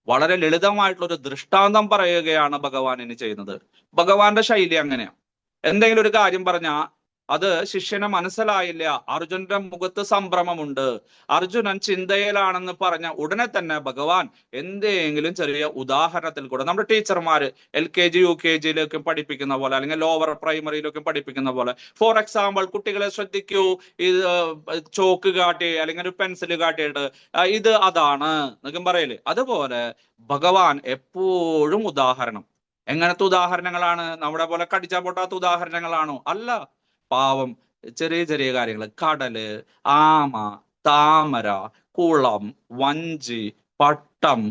വളരെ ലളിതമായിട്ടുള്ള ഒരു ദൃഷ്ടാന്തം പറയുകയാണ് ഭഗവാൻ ഇനി ചെയ്യുന്നത്. ഭഗവാന്റെ ശൈലി അങ്ങനെയാണ്. എന്തെങ്കിലും ഒരു കാര്യം പറഞ്ഞാൽ അത് ശിഷ്യന് മനസ്സിലായില്ല, അർജുനന്റെ മുഖത്ത് സംഭ്രമമുണ്ട്, അർജുനൻ ചിന്തയിലാണെന്ന് പറഞ്ഞ ഉടനെ തന്നെ ഭഗവാൻ എന്തെങ്കിലും ചെറിയ ഉദാഹരണത്തിൽ കൂടെ, നമ്മുടെ ടീച്ചർമാര് LKG UKG പഠിപ്പിക്കുന്ന പോലെ, അല്ലെങ്കിൽ ലോവർ പ്രൈമറിയിലൊക്കെ പഠിപ്പിക്കുന്ന പോലെ, ഫോർ എക്സാമ്പിൾ, കുട്ടികളെ ശ്രദ്ധിക്കൂ, ഇത് ചോക്ക് കാട്ടി അല്ലെങ്കിൽ ഒരു പെൻസിൽ കാട്ടിയിട്ട് ഇത് അതാണ് എന്നൊക്കെ പറയല്. അതുപോലെ ഭഗവാൻ എപ്പോഴും ഉദാഹരണം. എങ്ങനത്തെ ഉദാഹരണങ്ങളാണ്? നമ്മുടെ പോലെ കടിച്ചാ പൊട്ടാത്ത ഉദാഹരണങ്ങളാണോ? അല്ല. പാവം ചെറിയ ചെറിയ കാര്യങ്ങൾ, കടല്, ആമ, താമര, കുളം, വഞ്ചി, പട്ടം,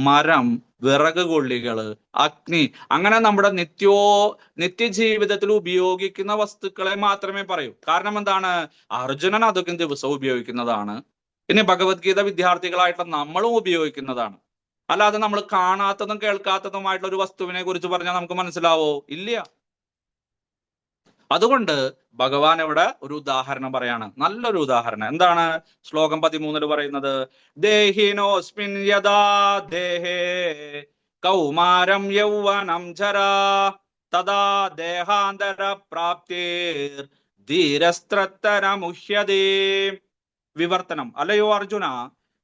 മരം, വിറക് കൊള്ളികള്, അഗ്നി, അങ്ങനെ നമ്മുടെ നിത്യജീവിതത്തിൽ ഉപയോഗിക്കുന്ന വസ്തുക്കളെ മാത്രമേ പറയൂ. കാരണം എന്താണ്? അർജുനൻ അതൊക്കെ ദിവസവും ഉപയോഗിക്കുന്നതാണ്. ഇനി ഭഗവത്ഗീത വിദ്യാർത്ഥികളായിട്ടുള്ള നമ്മളും ഉപയോഗിക്കുന്നതാണ്. അല്ലാതെ നമ്മൾ കാണാത്തതും കേൾക്കാത്തതുമായിട്ടുള്ള ഒരു വസ്തുവിനെ കുറിച്ച് പറഞ്ഞാൽ നമുക്ക് മനസ്സിലാവോ? ഇല്ല. അതുകൊണ്ട് ഭഗവാൻ ഇവിടെ ഒരു ഉദാഹരണം പറയാണ്, നല്ലൊരു ഉദാഹരണം. എന്താണ്? ശ്ലോകം 13 പറയുന്നത്, ദേഹിനോസ്മിൻ യഥാ ദേഹേ കൗമാരം യൗവനം ജരാ തഥാ ദേഹാന്തര പ്രാപ്തിർ ധീരസ്ത്രത്തരമുഹ്യതേ. വിവർത്തനം: അല്ലയോ അർജുന,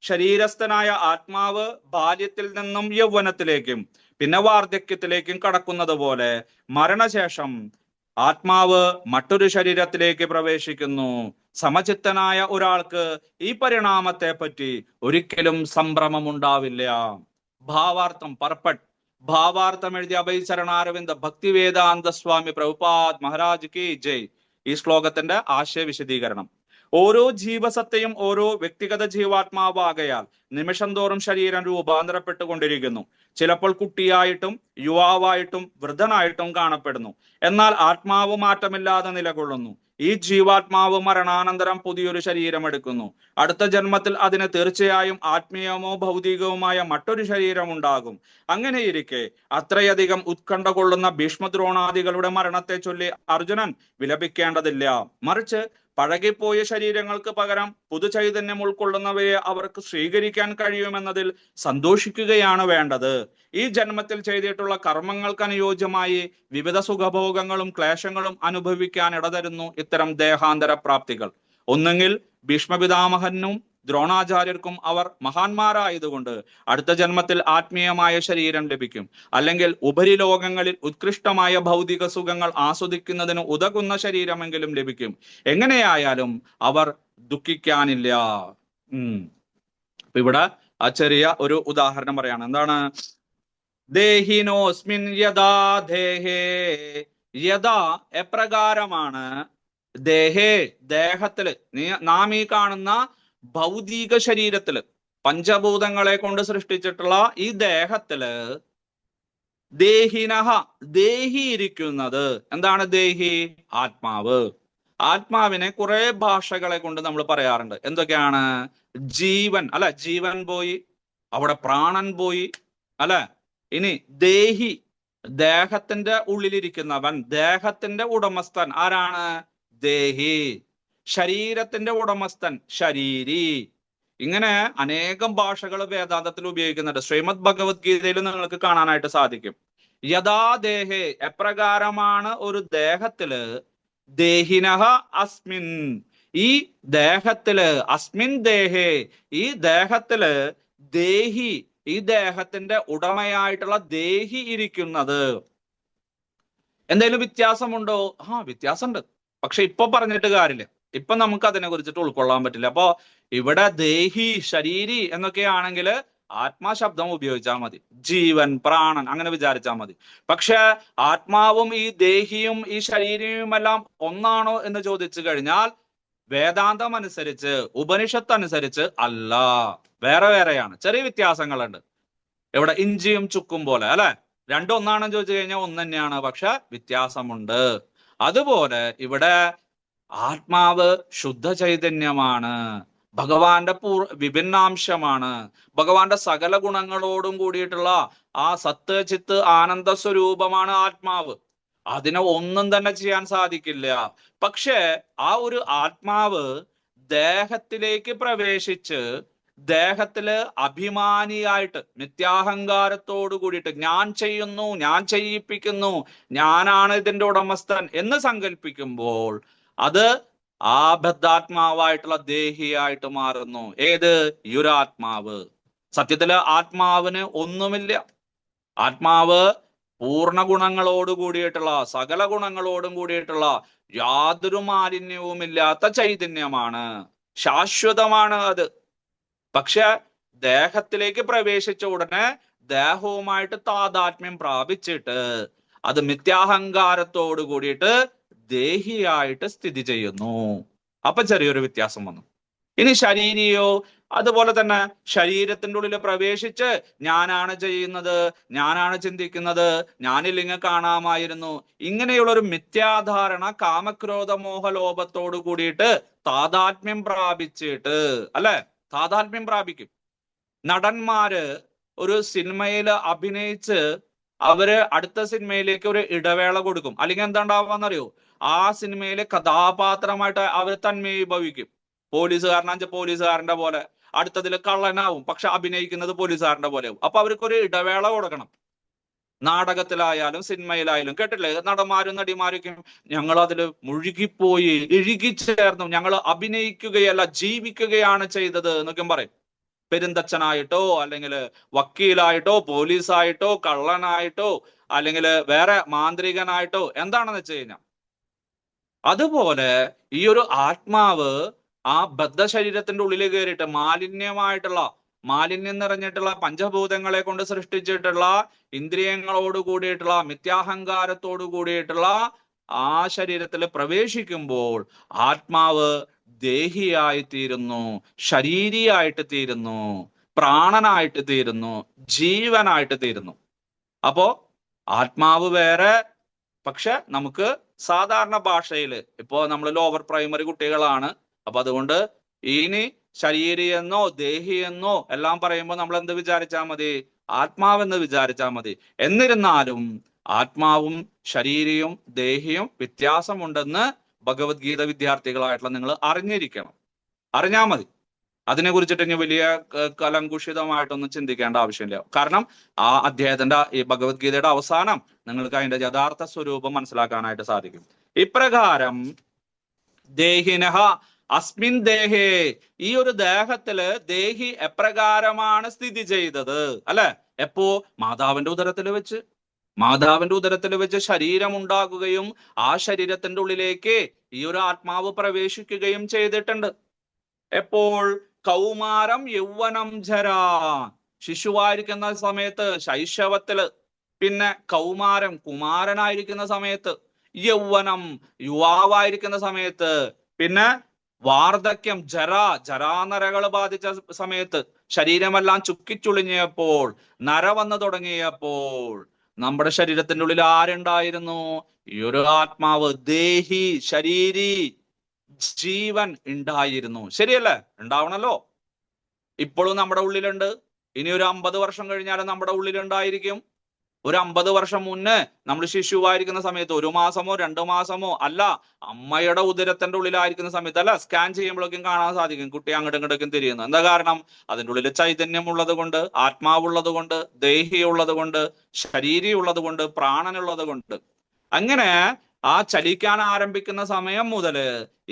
ശരീരസ്ഥനായ ആത്മാവ് ബാല്യത്തിൽ നിന്നും യൗവനത്തിലേക്കും പിന്നെ വാർദ്ധക്യത്തിലേക്കും കടക്കുന്നത് പോലെ മരണശേഷം ആത്മാവ് മറ്റൊരു ശരീരത്തിലേക്ക് പ്രവേശിക്കുന്നു. സമചിത്തനായ ഒരാൾക്ക് ഈ പരിണാമത്തെ പറ്റി ഒരിക്കലും സംഭ്രമമുണ്ടാവില്ല. ഭാവാർത്ഥം പർപ്പട്ട്. ഭാവാർത്ഥം എഴുതിയ അഭയചരണാരവിന്ദ ഭക്തിവേദാന്ത സ്വാമി പ്രഭുപാദ് മഹാരാജ് കി ജയ്. ഈ ശ്ലോകത്തിന്റെ ആശയ വിശദീകരണം: ഓരോ ജീവസത്തയും ഓരോ വ്യക്തിഗത ജീവാത്മാവാകയാൽ നിമിഷം തോറും ശരീരം രൂപാന്തരപ്പെട്ടുകൊണ്ടിരിക്കുന്നു. ചിലപ്പോൾ കുട്ടിയായിട്ടും യുവാവായിട്ടും വൃദ്ധനായിട്ടും കാണപ്പെടുന്നു. എന്നാൽ ആത്മാവ് മാറ്റമില്ലാതെ നിലകൊള്ളുന്നു. ഈ ജീവാത്മാവ് മരണാനന്തരം പുതിയൊരു ശരീരം എടുക്കുന്നു. അടുത്ത ജന്മത്തിൽ അതിന് തീർച്ചയായും ആത്മീയമോ ഭൗതികവുമായ മറ്റൊരു ശരീരം ഉണ്ടാകും. അങ്ങനെയിരിക്കെ അത്രയധികം ഉത്കണ്ഠ കൊള്ളുന്ന ഭീഷ്മദ്രോണാദികളുടെ മരണത്തെ ചൊല്ലി അർജുനൻ വിലപിക്കേണ്ടതില്ല. മറിച്ച് പഴകിപ്പോയ ശരീരങ്ങൾക്ക് പകരം പുതുചൈതന്യം ഉൾക്കൊള്ളുന്നവയെ അവർക്ക് സ്വീകരിക്കാൻ കഴിയുമെന്നതിൽ സന്തോഷിക്കുകയാണ് വേണ്ടത്. ഈ ജന്മത്തിൽ ചെയ്തിട്ടുള്ള കർമ്മങ്ങൾക്ക് അനുയോജ്യമായി വിവിധ സുഖഭോഗങ്ങളും ക്ലേശങ്ങളും അനുഭവിക്കാൻ ഇടതരുന്നു ഇത്തരം ദേഹാന്തര പ്രാപ്തികൾ. ഒന്നെങ്കിൽ ഭീഷ്മപിതാമഹനും ദ്രോണാചാര്യർക്കും അവർ മഹാന്മാരായതുകൊണ്ട് അടുത്ത ജന്മത്തിൽ ആത്മീയമായ ശരീരം ലഭിക്കും. അല്ലെങ്കിൽ ഉപരിലോകങ്ങളിൽ ഉത്കൃഷ്ടമായ ഭൗതിക സുഖങ്ങൾ ആസ്വദിക്കുന്നതിന് ഉതകുന്ന ശരീരമെങ്കിലും ലഭിക്കും. എങ്ങനെയായാലും അവർ ദുഃഖിക്കാനില്ല. ഇവിടെ ആ ചെറിയ ഒരു ഉദാഹരണം പറയാണ്. എന്താണ്? ദേഹിനോസ്മിൻ യഥാ ദേഹേ. യഥാ എപ്രകാരമാണ്, ദേഹേ ദേഹത്തില്, നാം ഈ കാണുന്ന ഭൗതിക ശരീരത്തില്, പഞ്ചഭൂതങ്ങളെ കൊണ്ട് സൃഷ്ടിച്ചിട്ടുള്ള ഈ ദേഹത്തില്, ദേഹിനഹ ദേഹി ഇരിക്കുന്നത്. എന്താണ് ദേഹി? ആത്മാവ്. ആത്മാവിനെ കുറെ ഭാഷകളെ കൊണ്ട് നമ്മൾ പറയാറുണ്ട്. എന്തൊക്കെയാണ്? ജീവൻ, അല്ലെ? ജീവൻ പോയി, അവിടെ പ്രാണൻ പോയി, അല്ലെ? ഇനി ദേഹി, ദേഹത്തിന്റെ ഉള്ളിലിരിക്കുന്നവൻ, ദേഹത്തിന്റെ ഉടമസ്ഥൻ ആരാണ്? ദേഹി. ശരീരത്തിന്റെ ഉടമസ്ഥൻ ശരീരി. ഇങ്ങനെ അനേകം ഭാഷകൾ വേദാന്തത്തിൽ ഉപയോഗിക്കുന്നുണ്ട്. ശ്രീമദ് ഭഗവത്ഗീതയിൽ നിങ്ങൾക്ക് കാണാനായിട്ട് സാധിക്കും. യഥാ ദേഹേ എപ്രകാരമാണ് ഒരു ദേഹത്തില്, ദേഹിനഹ അസ്മിൻ, ഈ ദേഹത്തില്, അസ്മിൻ ദേഹേ ഈ ദേഹത്തില്, ദേഹി ഈ ദേഹത്തിന്റെ ഉടമയായിട്ടുള്ള ദേഹി ഇരിക്കുന്നത്. എന്തെങ്കിലും വ്യത്യാസമുണ്ടോ? വ്യത്യാസമുണ്ട്. പക്ഷെ ഇപ്പൊ പറഞ്ഞിട്ട് കാര്യമില്ല. ഇപ്പൊ നമുക്ക് അതിനെ കുറിച്ചിട്ട് ഉൾക്കൊള്ളാൻ പറ്റില്ല. അപ്പൊ ഇവിടെ ദേഹി, ശരീരി എന്നൊക്കെയാണെങ്കിൽ ആത്മാശബ്ദം ഉപയോഗിച്ചാൽ മതി. ജീവൻ, പ്രാണൻ അങ്ങനെ വിചാരിച്ചാൽ മതി. പക്ഷെ ആത്മാവും ഈ ദേഹിയും ഈ ശരീരവും എല്ലാം ഒന്നാണോ എന്ന് ചോദിച്ചു കഴിഞ്ഞാൽ വേദാന്തം അനുസരിച്ച്, ഉപനിഷത്ത് അനുസരിച്ച് അല്ല, വേറെ വേറെയാണ്. ചെറിയ വ്യത്യാസങ്ങളുണ്ട്. ഇവിടെ ഇഞ്ചിയും ചുക്കും പോലെ, അല്ലെ? രണ്ടും ഒന്നാണെന്ന് ചോദിച്ചു കഴിഞ്ഞാൽ ഒന്ന് തന്നെയാണ്, പക്ഷെ വ്യത്യാസമുണ്ട്. അതുപോലെ ഇവിടെ ആത്മാവ് ശുദ്ധ ചൈതന്യമാണ്, ഭഗവാന്റെ വിഭിന്നാംശമാണ്, ഭഗവാന്റെ സകല ഗുണങ്ങളോടും കൂടിയിട്ടുള്ള ആ സത്ത് ചിത്ത് ആനന്ദ സ്വരൂപമാണ് ആത്മാവ്. അതിനെ ഒന്നും തന്നെ ചെയ്യാൻ സാധിക്കില്ല. പക്ഷെ ആ ഒരു ആത്മാവ് ദേഹത്തിലേക്ക് പ്രവേശിച്ച് ദേഹത്തില് അഭിമാനിയായിട്ട് മിഥ്യാഹങ്കാരത്തോടു കൂടിയിട്ട് ഞാൻ ചെയ്യുന്നു, ഞാൻ ചെയ്യിപ്പിക്കുന്നു, ഞാനാണ് ഇതിന്റെ ഉടമസ്ഥൻ എന്ന് സങ്കല്പിക്കുമ്പോൾ അത് ആ ബദ്ധാത്മാവായിട്ടുള്ള ദേഹിയായിട്ട് മാറുന്നു. ഏത്? യുരാത്മാവ്. സത്യത്തില് ആത്മാവിന് ഒന്നുമില്ല. ആത്മാവ് പൂർണ്ണ ഗുണങ്ങളോട് കൂടിയിട്ടുള്ള, സകല ഗുണങ്ങളോടും കൂടിയിട്ടുള്ള, യാതൊരു മാലിന്യവുമില്ലാത്ത ചൈതന്യമാണ്, ശാശ്വതമാണ് അത്. പക്ഷെ ദേഹത്തിലേക്ക് പ്രവേശിച്ച ഉടനെ ദേഹവുമായിട്ട് താതാത്മ്യം പ്രാപിച്ചിട്ട് അത് മിഥ്യാഹങ്കാരത്തോട് കൂടിയിട്ട് ദേഹിയായിട്ട് സ്ഥിതി ചെയ്യുന്നു. അപ്പൊ ചെറിയൊരു വ്യത്യാസം വന്നു. ഇനി ശരീരിയോ, അതുപോലെ തന്നെ ശരീരത്തിന്റെ ഉള്ളിൽ പ്രവേശിച്ച് ഞാനാണ് ചെയ്യുന്നത്, ഞാനാണ് ചിന്തിക്കുന്നത്, ഞാനില്ലെങ്കിൽ കാണാമായിരുന്നു, ഇങ്ങനെയുള്ള ഒരു മിഥ്യാധാരണ കാമക്രോധ മോഹലോഭത്തോട് കൂടിയിട്ട് താതാത്മ്യം പ്രാപിച്ചിട്ട് അല്ലെ, താതാത്മ്യം പ്രാപിക്കും. നടന്മാര് ഒരു സിനിമയിൽ അഭിനയിച്ച് അവര് അടുത്ത സിനിമയിലേക്ക് ഒരു ഇടവേള കൊടുക്കും. അല്ലെങ്കിൽ എന്താ ഉണ്ടാവാന്നറിയോ, ആ സിനിമയിലെ കഥാപാത്രമായിട്ട് അവർ തന്മയീഭവിക്കും. പോലീസുകാരനാച്ച പോലീസുകാരന്റെ പോലെ, അടുത്തതിൽ കള്ളനാവും, പക്ഷെ അഭിനയിക്കുന്നത് പോലീസുകാരന്റെ പോലെ ആവും. അപ്പൊ അവർക്കൊരു ഇടവേള കൊടുക്കണം. നാടകത്തിലായാലും സിനിമയിലായാലും കേട്ടില്ലേ, നടന്മാരും നടിമാരൊക്കെ ഞങ്ങൾ അതിൽ മുഴുകിപ്പോയി, ഇഴുകിച്ചേർന്നു, ഞങ്ങൾ അഭിനയിക്കുകയല്ല ജീവിക്കുകയാണ് ചെയ്തത് എന്നൊക്കെ പറയും. പെരുന്തച്ഛനായിട്ടോ അല്ലെങ്കിൽ വക്കീലായിട്ടോ പോലീസായിട്ടോ കള്ളനായിട്ടോ അല്ലെങ്കിൽ വേറെ മാന്ത്രികനായിട്ടോ എന്താണെന്ന് വെച്ച് കഴിഞ്ഞാൽ, അതുപോലെ ഈ ഒരു ആത്മാവ് ആ ബദ്ധ ശരീരത്തിന്റെ ഉള്ളിൽ കയറിയിട്ട് മാലിന്യം നിറഞ്ഞിട്ടുള്ള പഞ്ചഭൂതങ്ങളെ കൊണ്ട് സൃഷ്ടിച്ചിട്ടുള്ള ഇന്ദ്രിയങ്ങളോട് കൂടിയിട്ടുള്ള മിഥ്യാഹങ്കാരത്തോട് കൂടിയിട്ടുള്ള ആ ശരീരത്തിൽ പ്രവേശിക്കുമ്പോൾ ആത്മാവ് ദേഹിയായി തീരുന്നു, ശരീരിയായിട്ട് തീരുന്നു, പ്രാണനായിട്ട് തീരുന്നു, ജീവനായിട്ട് തീരുന്നു. അപ്പോ ആത്മാവ് വേറെ, പക്ഷെ നമുക്ക് സാധാരണ ഭാഷയിൽ ഇപ്പോ നമ്മൾ ലോവർ പ്രൈമറി കുട്ടികളാണ്, അപ്പൊ അതുകൊണ്ട് ഇനി ശരീരിയെന്നോ ദേഹിയെന്നോ എല്ലാം പറയുമ്പോൾ നമ്മൾ എന്ത് വിചാരിച്ചാൽ മതി, ആത്മാവെന്ന് വിചാരിച്ചാൽ മതി. എന്നിരുന്നാലും ആത്മാവും ശരീരവും ദേഹിയും വ്യത്യാസമുണ്ടെന്ന് ഭഗവത്ഗീത വിദ്യാർത്ഥികളായിട്ടുള്ള നിങ്ങൾ അറിഞ്ഞാൽ മതി. അതിനെ കുറിച്ചിട്ട് ഇനി വലിയ കലങ്കുഷിതമായിട്ടൊന്നും ചിന്തിക്കേണ്ട ആവശ്യമില്ല. കാരണം ആ അധ്യായത്തിന്റെ ഈ ഭഗവത്ഗീതയുടെ അവസാനം നിങ്ങൾക്ക് അതിന്റെ യഥാർത്ഥ സ്വരൂപം മനസ്സിലാക്കാനായിട്ട് സാധിക്കും. ഇപ്രകാരം ദേഹിനഹ അസ്മിൻ ദേഹേ, ഈ ഒരു ദേഹത്തില് ദേഹി എപ്രകാരമാണ് സ്ഥിതി ചെയ്തത് അല്ലെ, എപ്പോ മാതാവിന്റെ ഉദരത്തിൽ വെച്ച് ശരീരം ഉണ്ടാകുകയും ആ ശരീരത്തിന്റെ ഉള്ളിലേക്ക് ഈ ഒരു ആത്മാവ് പ്രവേശിക്കുകയും ചെയ്തിട്ടുണ്ട്. എപ്പോൾ? കൗമാരം യൗവനം ജരാ, ശിശുവായിരിക്കുന്ന സമയത്ത് ശൈശവത്തില്, പിന്നെ കൗമാരം കുമാരനായിരിക്കുന്ന സമയത്ത്, യൗവനം യുവാവായിരിക്കുന്ന സമയത്ത്, പിന്നെ വാർദ്ധക്യം ജരാനരകൾ ബാധിച്ച സമയത്ത്, ശരീരമെല്ലാം ചുക്കിച്ചുളിഞ്ഞപ്പോൾ, നര വന്നു തുടങ്ങിയപ്പോൾ നമ്മുടെ ശരീരത്തിന്റെ ഉള്ളിൽ ആരുണ്ടായിരുന്നു? ഈ ഒരു ആത്മാവ്, ദേഹി, ശരീരി, ജീവൻ ഉണ്ടായിരുന്നു. ശരിയല്ലേ? ഉണ്ടാവണല്ലോ. ഇപ്പോഴും നമ്മുടെ ഉള്ളിലുണ്ട്. ഇനി ഒരു 50 വർഷം കഴിഞ്ഞാലും നമ്മുടെ ഉള്ളിലുണ്ടായിരിക്കും. ഒരു 50 വർഷം മുന്നേ നമ്മൾ ശിശുവായിരിക്കുന്ന സമയത്ത് 1 മാസമോ 2 മാസമോ അല്ല, അമ്മയുടെ ഉദരത്തിന്റെ ഉള്ളിലായിരിക്കുന്ന സമയത്ത് അല്ല, സ്കാൻ ചെയ്യുമ്പോഴേക്കും കാണാൻ സാധിക്കും കുട്ടി അങ്ങോട്ടും ഇങ്ങോട്ടും തിരിയുന്നു. എന്താ കാരണം? അതിൻ്റെ ഉള്ളിൽ ചൈതന്യം ഉള്ളത് കൊണ്ട്, ആത്മാവുള്ളത് കൊണ്ട്, ദേഹി ഉള്ളത് കൊണ്ട്, ശരീരി ഉള്ളത് കൊണ്ട്, പ്രാണനുള്ളത് കൊണ്ട്. അങ്ങനെ ആ ചലിക്കാൻ ആരംഭിക്കുന്ന സമയം മുതൽ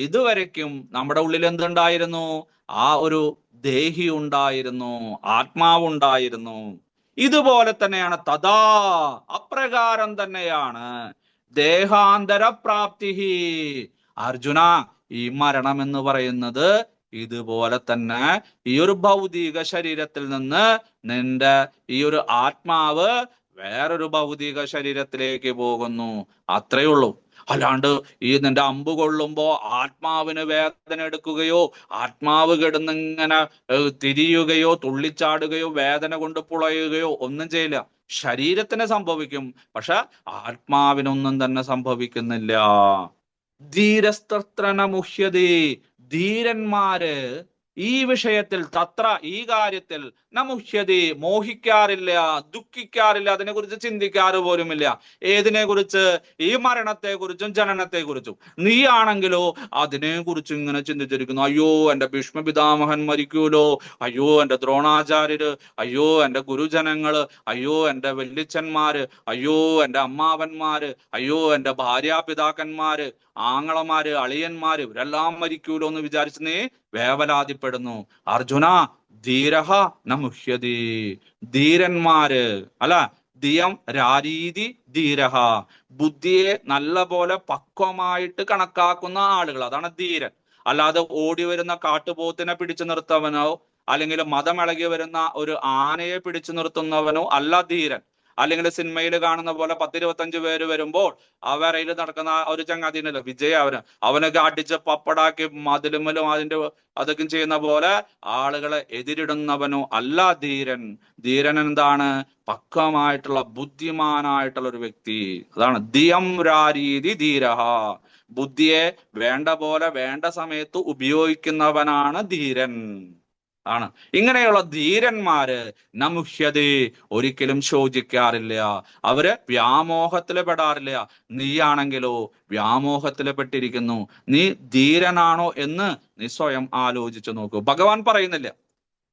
ഇതുവരയ്ക്കും നമ്മുടെ ഉള്ളിൽ എന്തുണ്ടായിരുന്നു? ആ ഒരു ദേഹി ഉണ്ടായിരുന്നു, ആത്മാവുണ്ടായിരുന്നു. ഇതുപോലെ തന്നെയാണ് തഥാ, അപ്രകാരം തന്നെയാണ് ദേഹാന്തര പ്രാപ്തി. അർജുന, ഈ മരണം എന്ന് പറയുന്നത് ഇതുപോലെ തന്നെ ഈ ഒരു ഭൗതിക ശരീരത്തിൽ നിന്ന് നിന്റെ ഈ ഒരു ആത്മാവ് വേറൊരു ഭൗതിക ശരീരത്തിലേക്ക് പോകുന്നു, അത്രയേ ഉള്ളൂ. അല്ലാണ്ട് ഈ നിന്റെ അമ്പ് കൊള്ളുമ്പോ ആത്മാവിന് വേദന എടുക്കുകയോ, ആത്മാവ് കിടന്നിങ്ങനെ തിരിയുകയോ, തുള്ളിച്ചാടുകയോ, വേദന കൊണ്ട് പുളയുകയോ ഒന്നും ചെയ്യില്ല. ശരീരത്തിന് സംഭവിക്കും, പക്ഷെ ആത്മാവിനൊന്നും തന്നെ സംഭവിക്കുന്നില്ല. ധീരസ്തത്ര മുഹ്യതേ, ധീരന്മാര് ഈ വിഷയത്തിൽ, തത്ര ഈ കാര്യത്തിൽ, നമുഹ്യതി മോഹിക്കാറില്ല, ദുഃഖിക്കാറില്ല, അതിനെക്കുറിച്ച് ചിന്തിക്കാറ് പോലുമില്ല. ഏതിനെ കുറിച്ച്? ഈ മരണത്തെ കുറിച്ചും ജനനത്തെ കുറിച്ചും. നീയാണെങ്കിലോ അതിനെ കുറിച്ച് ഇങ്ങനെ ചിന്തിച്ചിരിക്കുന്നു. അയ്യോ എൻ്റെ ഭീഷ്മ പിതാമഹൻ മരിക്കൂലോ, അയ്യോ എൻ്റെ ദ്രോണാചാര്യര്, അയ്യോ എൻ്റെ ഗുരുജനങ്ങള്, അയ്യോ എൻ്റെ വല്യച്ഛന്മാര്, അയ്യോ എൻ്റെ അമ്മാവന്മാര്, അയ്യോ എൻ്റെ ഭാര്യാപിതാക്കന്മാര്, ആങ്ങളമാര്, അളിയന്മാര്, ഇവരെല്ലാം മരിക്കൂലോ എന്ന് വിചാരിച്ച് നീ വേവലാതിപ്പെടുന്നു. അർജുന, ധീരഹ നമുഹ്യതി, ധീരന്മാര് അല്ല, ധിയം രാരീതി ധീരഹ, ബുദ്ധിയെ നല്ല പോലെ പക്വമായിട്ട് കണക്കാക്കുന്ന ആളുകൾ, അതാണ് ധീരൻ. അല്ലാതെ ഓടി വരുന്ന കാട്ടുപോത്തിനെ പിടിച്ചു നിർത്തവനോ അല്ലെങ്കിൽ മതമിളകി വരുന്ന ഒരു ആനയെ പിടിച്ചു നിർത്തുന്നവനോ അല്ല ധീരൻ. അല്ലെങ്കിൽ സിനിമയിൽ കാണുന്ന പോലെ 10-25 പേര് വരുമ്പോൾ ആ വരയിൽ നടക്കുന്ന ഒരു ചങ്ങാതിനല്ലോ വിജയ്, അവനൊക്കെ അടിച്ച് പപ്പടാക്കി മതിലുമ്മലും അതിന്റെ അതൊക്കെ ചെയ്യുന്ന പോലെ ആളുകളെ എതിരിടുന്നവനോ അല്ല ധീരൻ. ധീരൻ എന്താണ്? പക്വമായിട്ടുള്ള ബുദ്ധിമാനായിട്ടുള്ള ഒരു വ്യക്തി. അതാണ് ധിയം രാരീതി ധീരഹ. ബുദ്ധിയെ വേണ്ട പോലെ വേണ്ട സമയത്ത് ഉപയോഗിക്കുന്നവനാണ് ധീരൻ. ആണ്. ഇങ്ങനെയുള്ള ധീരന്മാര് നമുഹ്യതേ ഒരിക്കലും ശോചിക്കാറില്ല. അവര് വ്യാമോഹത്തില് പെടാറില്ല. നീയാണെങ്കിലോ വ്യാമോഹത്തില് പെട്ടിരിക്കുന്നു. നീ ധീരനാണോ എന്ന് നീ സ്വയം ആലോചിച്ചു നോക്കൂ. ഭഗവാൻ പറയുന്നില്ല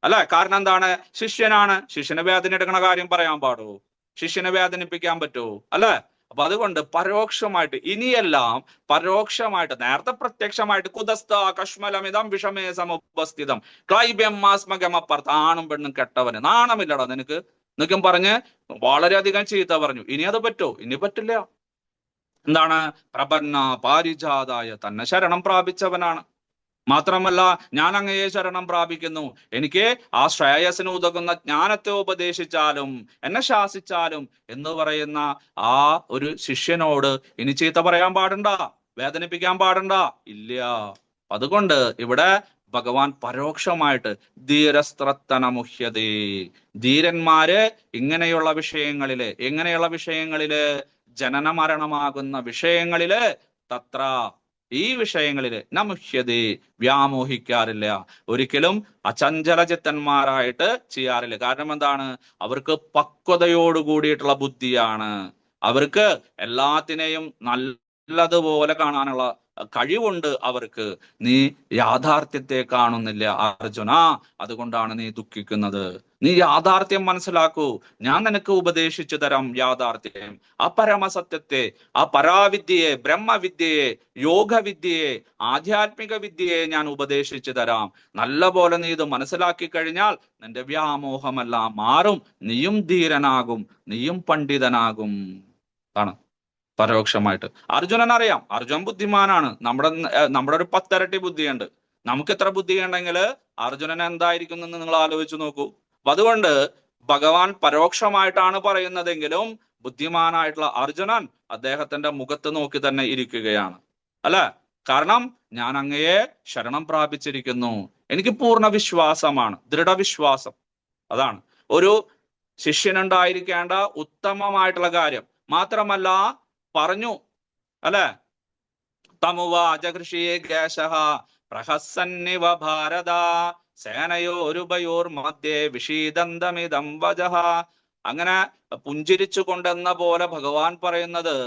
അല്ലെ. കാരണം എന്താണ്? ശിഷ്യനാണ്. ശിഷ്യനെ വേദന എടുക്കണ കാര്യം പറയാൻ പാടുമോ? ശിഷ്യനെ വേദനിപ്പിക്കാൻ പറ്റുമോ? അല്ലെ. അപ്പൊ അതുകൊണ്ട് പരോക്ഷമായിട്ട്, ഇനിയെല്ലാം പരോക്ഷമായിട്ട്, നേരത്തെ പ്രത്യക്ഷമായിട്ട് കുതസ്ഥ കശ്മലമിതം വിഷമേ സമുപസ്ഥിതം ക്ലൈബ്യമാസ്മഗമപ്പർത്ത്, ആണും പെണ്ണും കെട്ടവന് നാണമില്ലടാ നിനക്ക് എന്നൊക്കെ പറഞ്ഞ് വളരെയധികം ചീത്ത പറഞ്ഞു. ഇനി അത് പറ്റോ? ഇനി പറ്റില്ല. എന്താണ്? പ്രപന്ന പാരിജാതായ, തന്നെ ശരണം പ്രാപിച്ചവനാണ്. മാത്രമല്ല ഞാൻ അങ്ങയെ ശരണം പ്രാപിക്കുന്നു, എനിക്ക് ആ ശ്രേയസിന് ഉതകുന്ന ജ്ഞാനത്തെ ഉപദേശിച്ചാലും എന്നെ ശാസിച്ചാലും എന്ന് പറയുന്ന ആ ഒരു ശിഷ്യനോട് ഇനി ചീത്ത പറയാൻ പാടണ്ട, വേദനിപ്പിക്കാൻ പാടണ്ട. ഇല്ല. അതുകൊണ്ട് ഇവിടെ ഭഗവാൻ പരോക്ഷമായിട്ട് ധീരസ്ത്രത്തനമുഹ്യതേ, ധീരന്മാര് ഇങ്ങനെയുള്ള വിഷയങ്ങളില്, എങ്ങനെയുള്ള വിഷയങ്ങളില്? ജനന മരണമാകുന്ന വിഷയങ്ങളില്, തത്ര ഈ വിഷയങ്ങളില് നമുഹ്യതേ വ്യാമോഹിക്കാറില്ല, ഒരിക്കലും അചഞ്ചലചിത്തന്മാരായിട്ട് ചെയ്യാറില്ല. കാരണം എന്താണ്? അവർക്ക് പക്വതയോട് കൂടിയിട്ടുള്ള ബുദ്ധിയാണ്. അവർക്ക് എല്ലാത്തിനെയും നല്ലതുപോലെ കാണാനുള്ള കഴിവുണ്ട് അവർക്ക്. നീ യാഥാർത്ഥ്യത്തെ കാണുന്നില്ല അർജുന, അതുകൊണ്ടാണ് നീ ദുഃഖിക്കുന്നത്. നീ യാഥാർത്ഥ്യം മനസ്സിലാക്കൂ. ഞാൻ നിനക്ക് ഉപദേശിച്ചു തരാം യാഥാർത്ഥ്യം, ആ പരമസത്യത്തെ, ആ പരാവിദ്യയെ, ബ്രഹ്മവിദ്യയെ, യോഗവിദ്യയെ, ആധ്യാത്മിക വിദ്യയെ ഞാൻ ഉപദേശിച്ചു തരാം. നല്ല പോലെ നീ ഇത് മനസ്സിലാക്കി കഴിഞ്ഞാൽ നിന്റെ വ്യാമോഹമെല്ലാം മാറും, നീയും ധീരനാകും, നീയും പണ്ഡിതനാകും. ആണ് പരോക്ഷമായിട്ട്. അർജുനൻ അറിയാം, അർജുൻ ബുദ്ധിമാനാണ്. നമ്മുടെ ഒരു 10 ഇരട്ടി ബുദ്ധിയുണ്ട്. നമുക്ക് എത്ര ബുദ്ധി ഉണ്ടെങ്കിൽ അർജുനൻ എന്തായിരിക്കും എന്ന് നിങ്ങൾ ആലോചിച്ച് നോക്കൂ. അപ്പൊ അതുകൊണ്ട് ഭഗവാൻ പരോക്ഷമായിട്ടാണ് പറയുന്നതെങ്കിലും ബുദ്ധിമാനായിട്ടുള്ള അർജുനൻ അദ്ദേഹത്തിന്റെ മുഖത്ത് നോക്കി തന്നെ ഇരിക്കുകയാണ്. അല്ലെ. കാരണം ഞാൻ അങ്ങയെ ശരണം പ്രാപിച്ചിരിക്കുന്നു, എനിക്ക് പൂർണ്ണ വിശ്വാസമാണ്, ദൃഢവിശ്വാസം. അതാണ് ഒരു ശിഷ്യനുണ്ടായിരിക്കേണ്ട ഉത്തമമായിട്ടുള്ള കാര്യം. മാത്രമല്ല പറഞ്ഞു അല്ലെ, തമുവാച കൃഷിയെ കേശഃ പ്രഹസന്നിവ ഭാരത സേനയോരുഭയോർ മധ്യേ വിഷീദന്തമിതം വചഃ. അങ്ങനെ പുഞ്ചിരിച്ചു കൊണ്ടെന്ന പോലെ ഭഗവാൻ പറയുന്നത്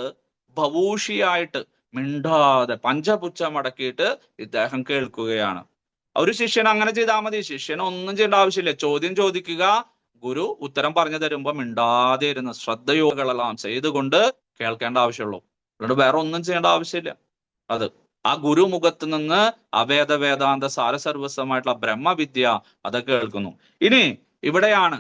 ഭവൂഷിയായിട്ട് മിണ്ടാതെ പഞ്ചപുച്ഛമടക്കിയിട്ട് ഇദ്ദേഹം കേൾക്കുകയാണ്. ഒരു ശിഷ്യൻ അങ്ങനെ ചെയ്താൽ മതി. ശിഷ്യൻ ഒന്നും ചെയ്യേണ്ട ആവശ്യമില്ല. ചോദ്യം ചോദിക്കുക, ഗുരു ഉത്തരം പറഞ്ഞു തരുമ്പോ മിണ്ടാതെ ഇരുന്ന് ശ്രദ്ധയോഗങ്ങളെല്ലാം ചെയ്തുകൊണ്ട് കേൾക്കേണ്ട ആവശ്യമുള്ളൂ. അതുകൊണ്ട് വേറെ ഒന്നും ചെയ്യേണ്ട ആവശ്യമില്ല. അത് ആ ഗുരുമുഖത്ത് നിന്ന് അവേദ വേദാന്ത സാരസർവസ്വമായിട്ടുള്ള ബ്രഹ്മവിദ്യ അതൊക്കെ കേൾക്കുന്നു. ഇനി ഇവിടെയാണ്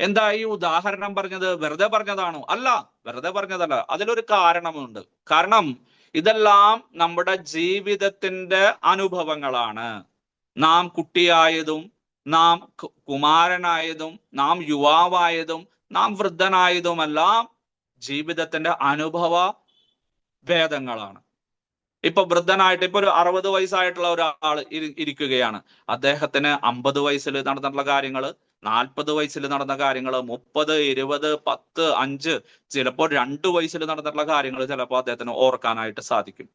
എന്താ ഈ ഉദാഹരണം പറഞ്ഞത്? വെറുതെ പറഞ്ഞതാണോ? അല്ല, വെറുതെ പറഞ്ഞതല്ല. അതിലൊരു കാരണമുണ്ട്. കാരണം ഇതെല്ലാം നമ്മുടെ ജീവിതത്തിന്റെ അനുഭവങ്ങളാണ്. നാം കുട്ടിയായതും നാം കുമാരനായതും നാം യുവാവായതും നാം വൃദ്ധനായതുമെല്ലാം ജീവിതത്തിന്റെ അനുഭവ ഭേദങ്ങളാണ്. ഇപ്പൊ വൃദ്ധനായിട്ട് ഇപ്പൊ ഒരു 60 വയസ്സായിട്ടുള്ള ഒരാൾ ഇരിക്കുകയാണ്. അദ്ദേഹത്തിന് 50 വയസ്സിൽ നടന്നിട്ടുള്ള കാര്യങ്ങള്, 40 വയസ്സിൽ നടന്ന കാര്യങ്ങള്, 30, 20, 10, 5, ചിലപ്പോൾ 2 വയസ്സിൽ നടന്നിട്ടുള്ള കാര്യങ്ങൾ ചിലപ്പോൾ അദ്ദേഹത്തിന് ഓർക്കാനായിട്ട് സാധിക്കും.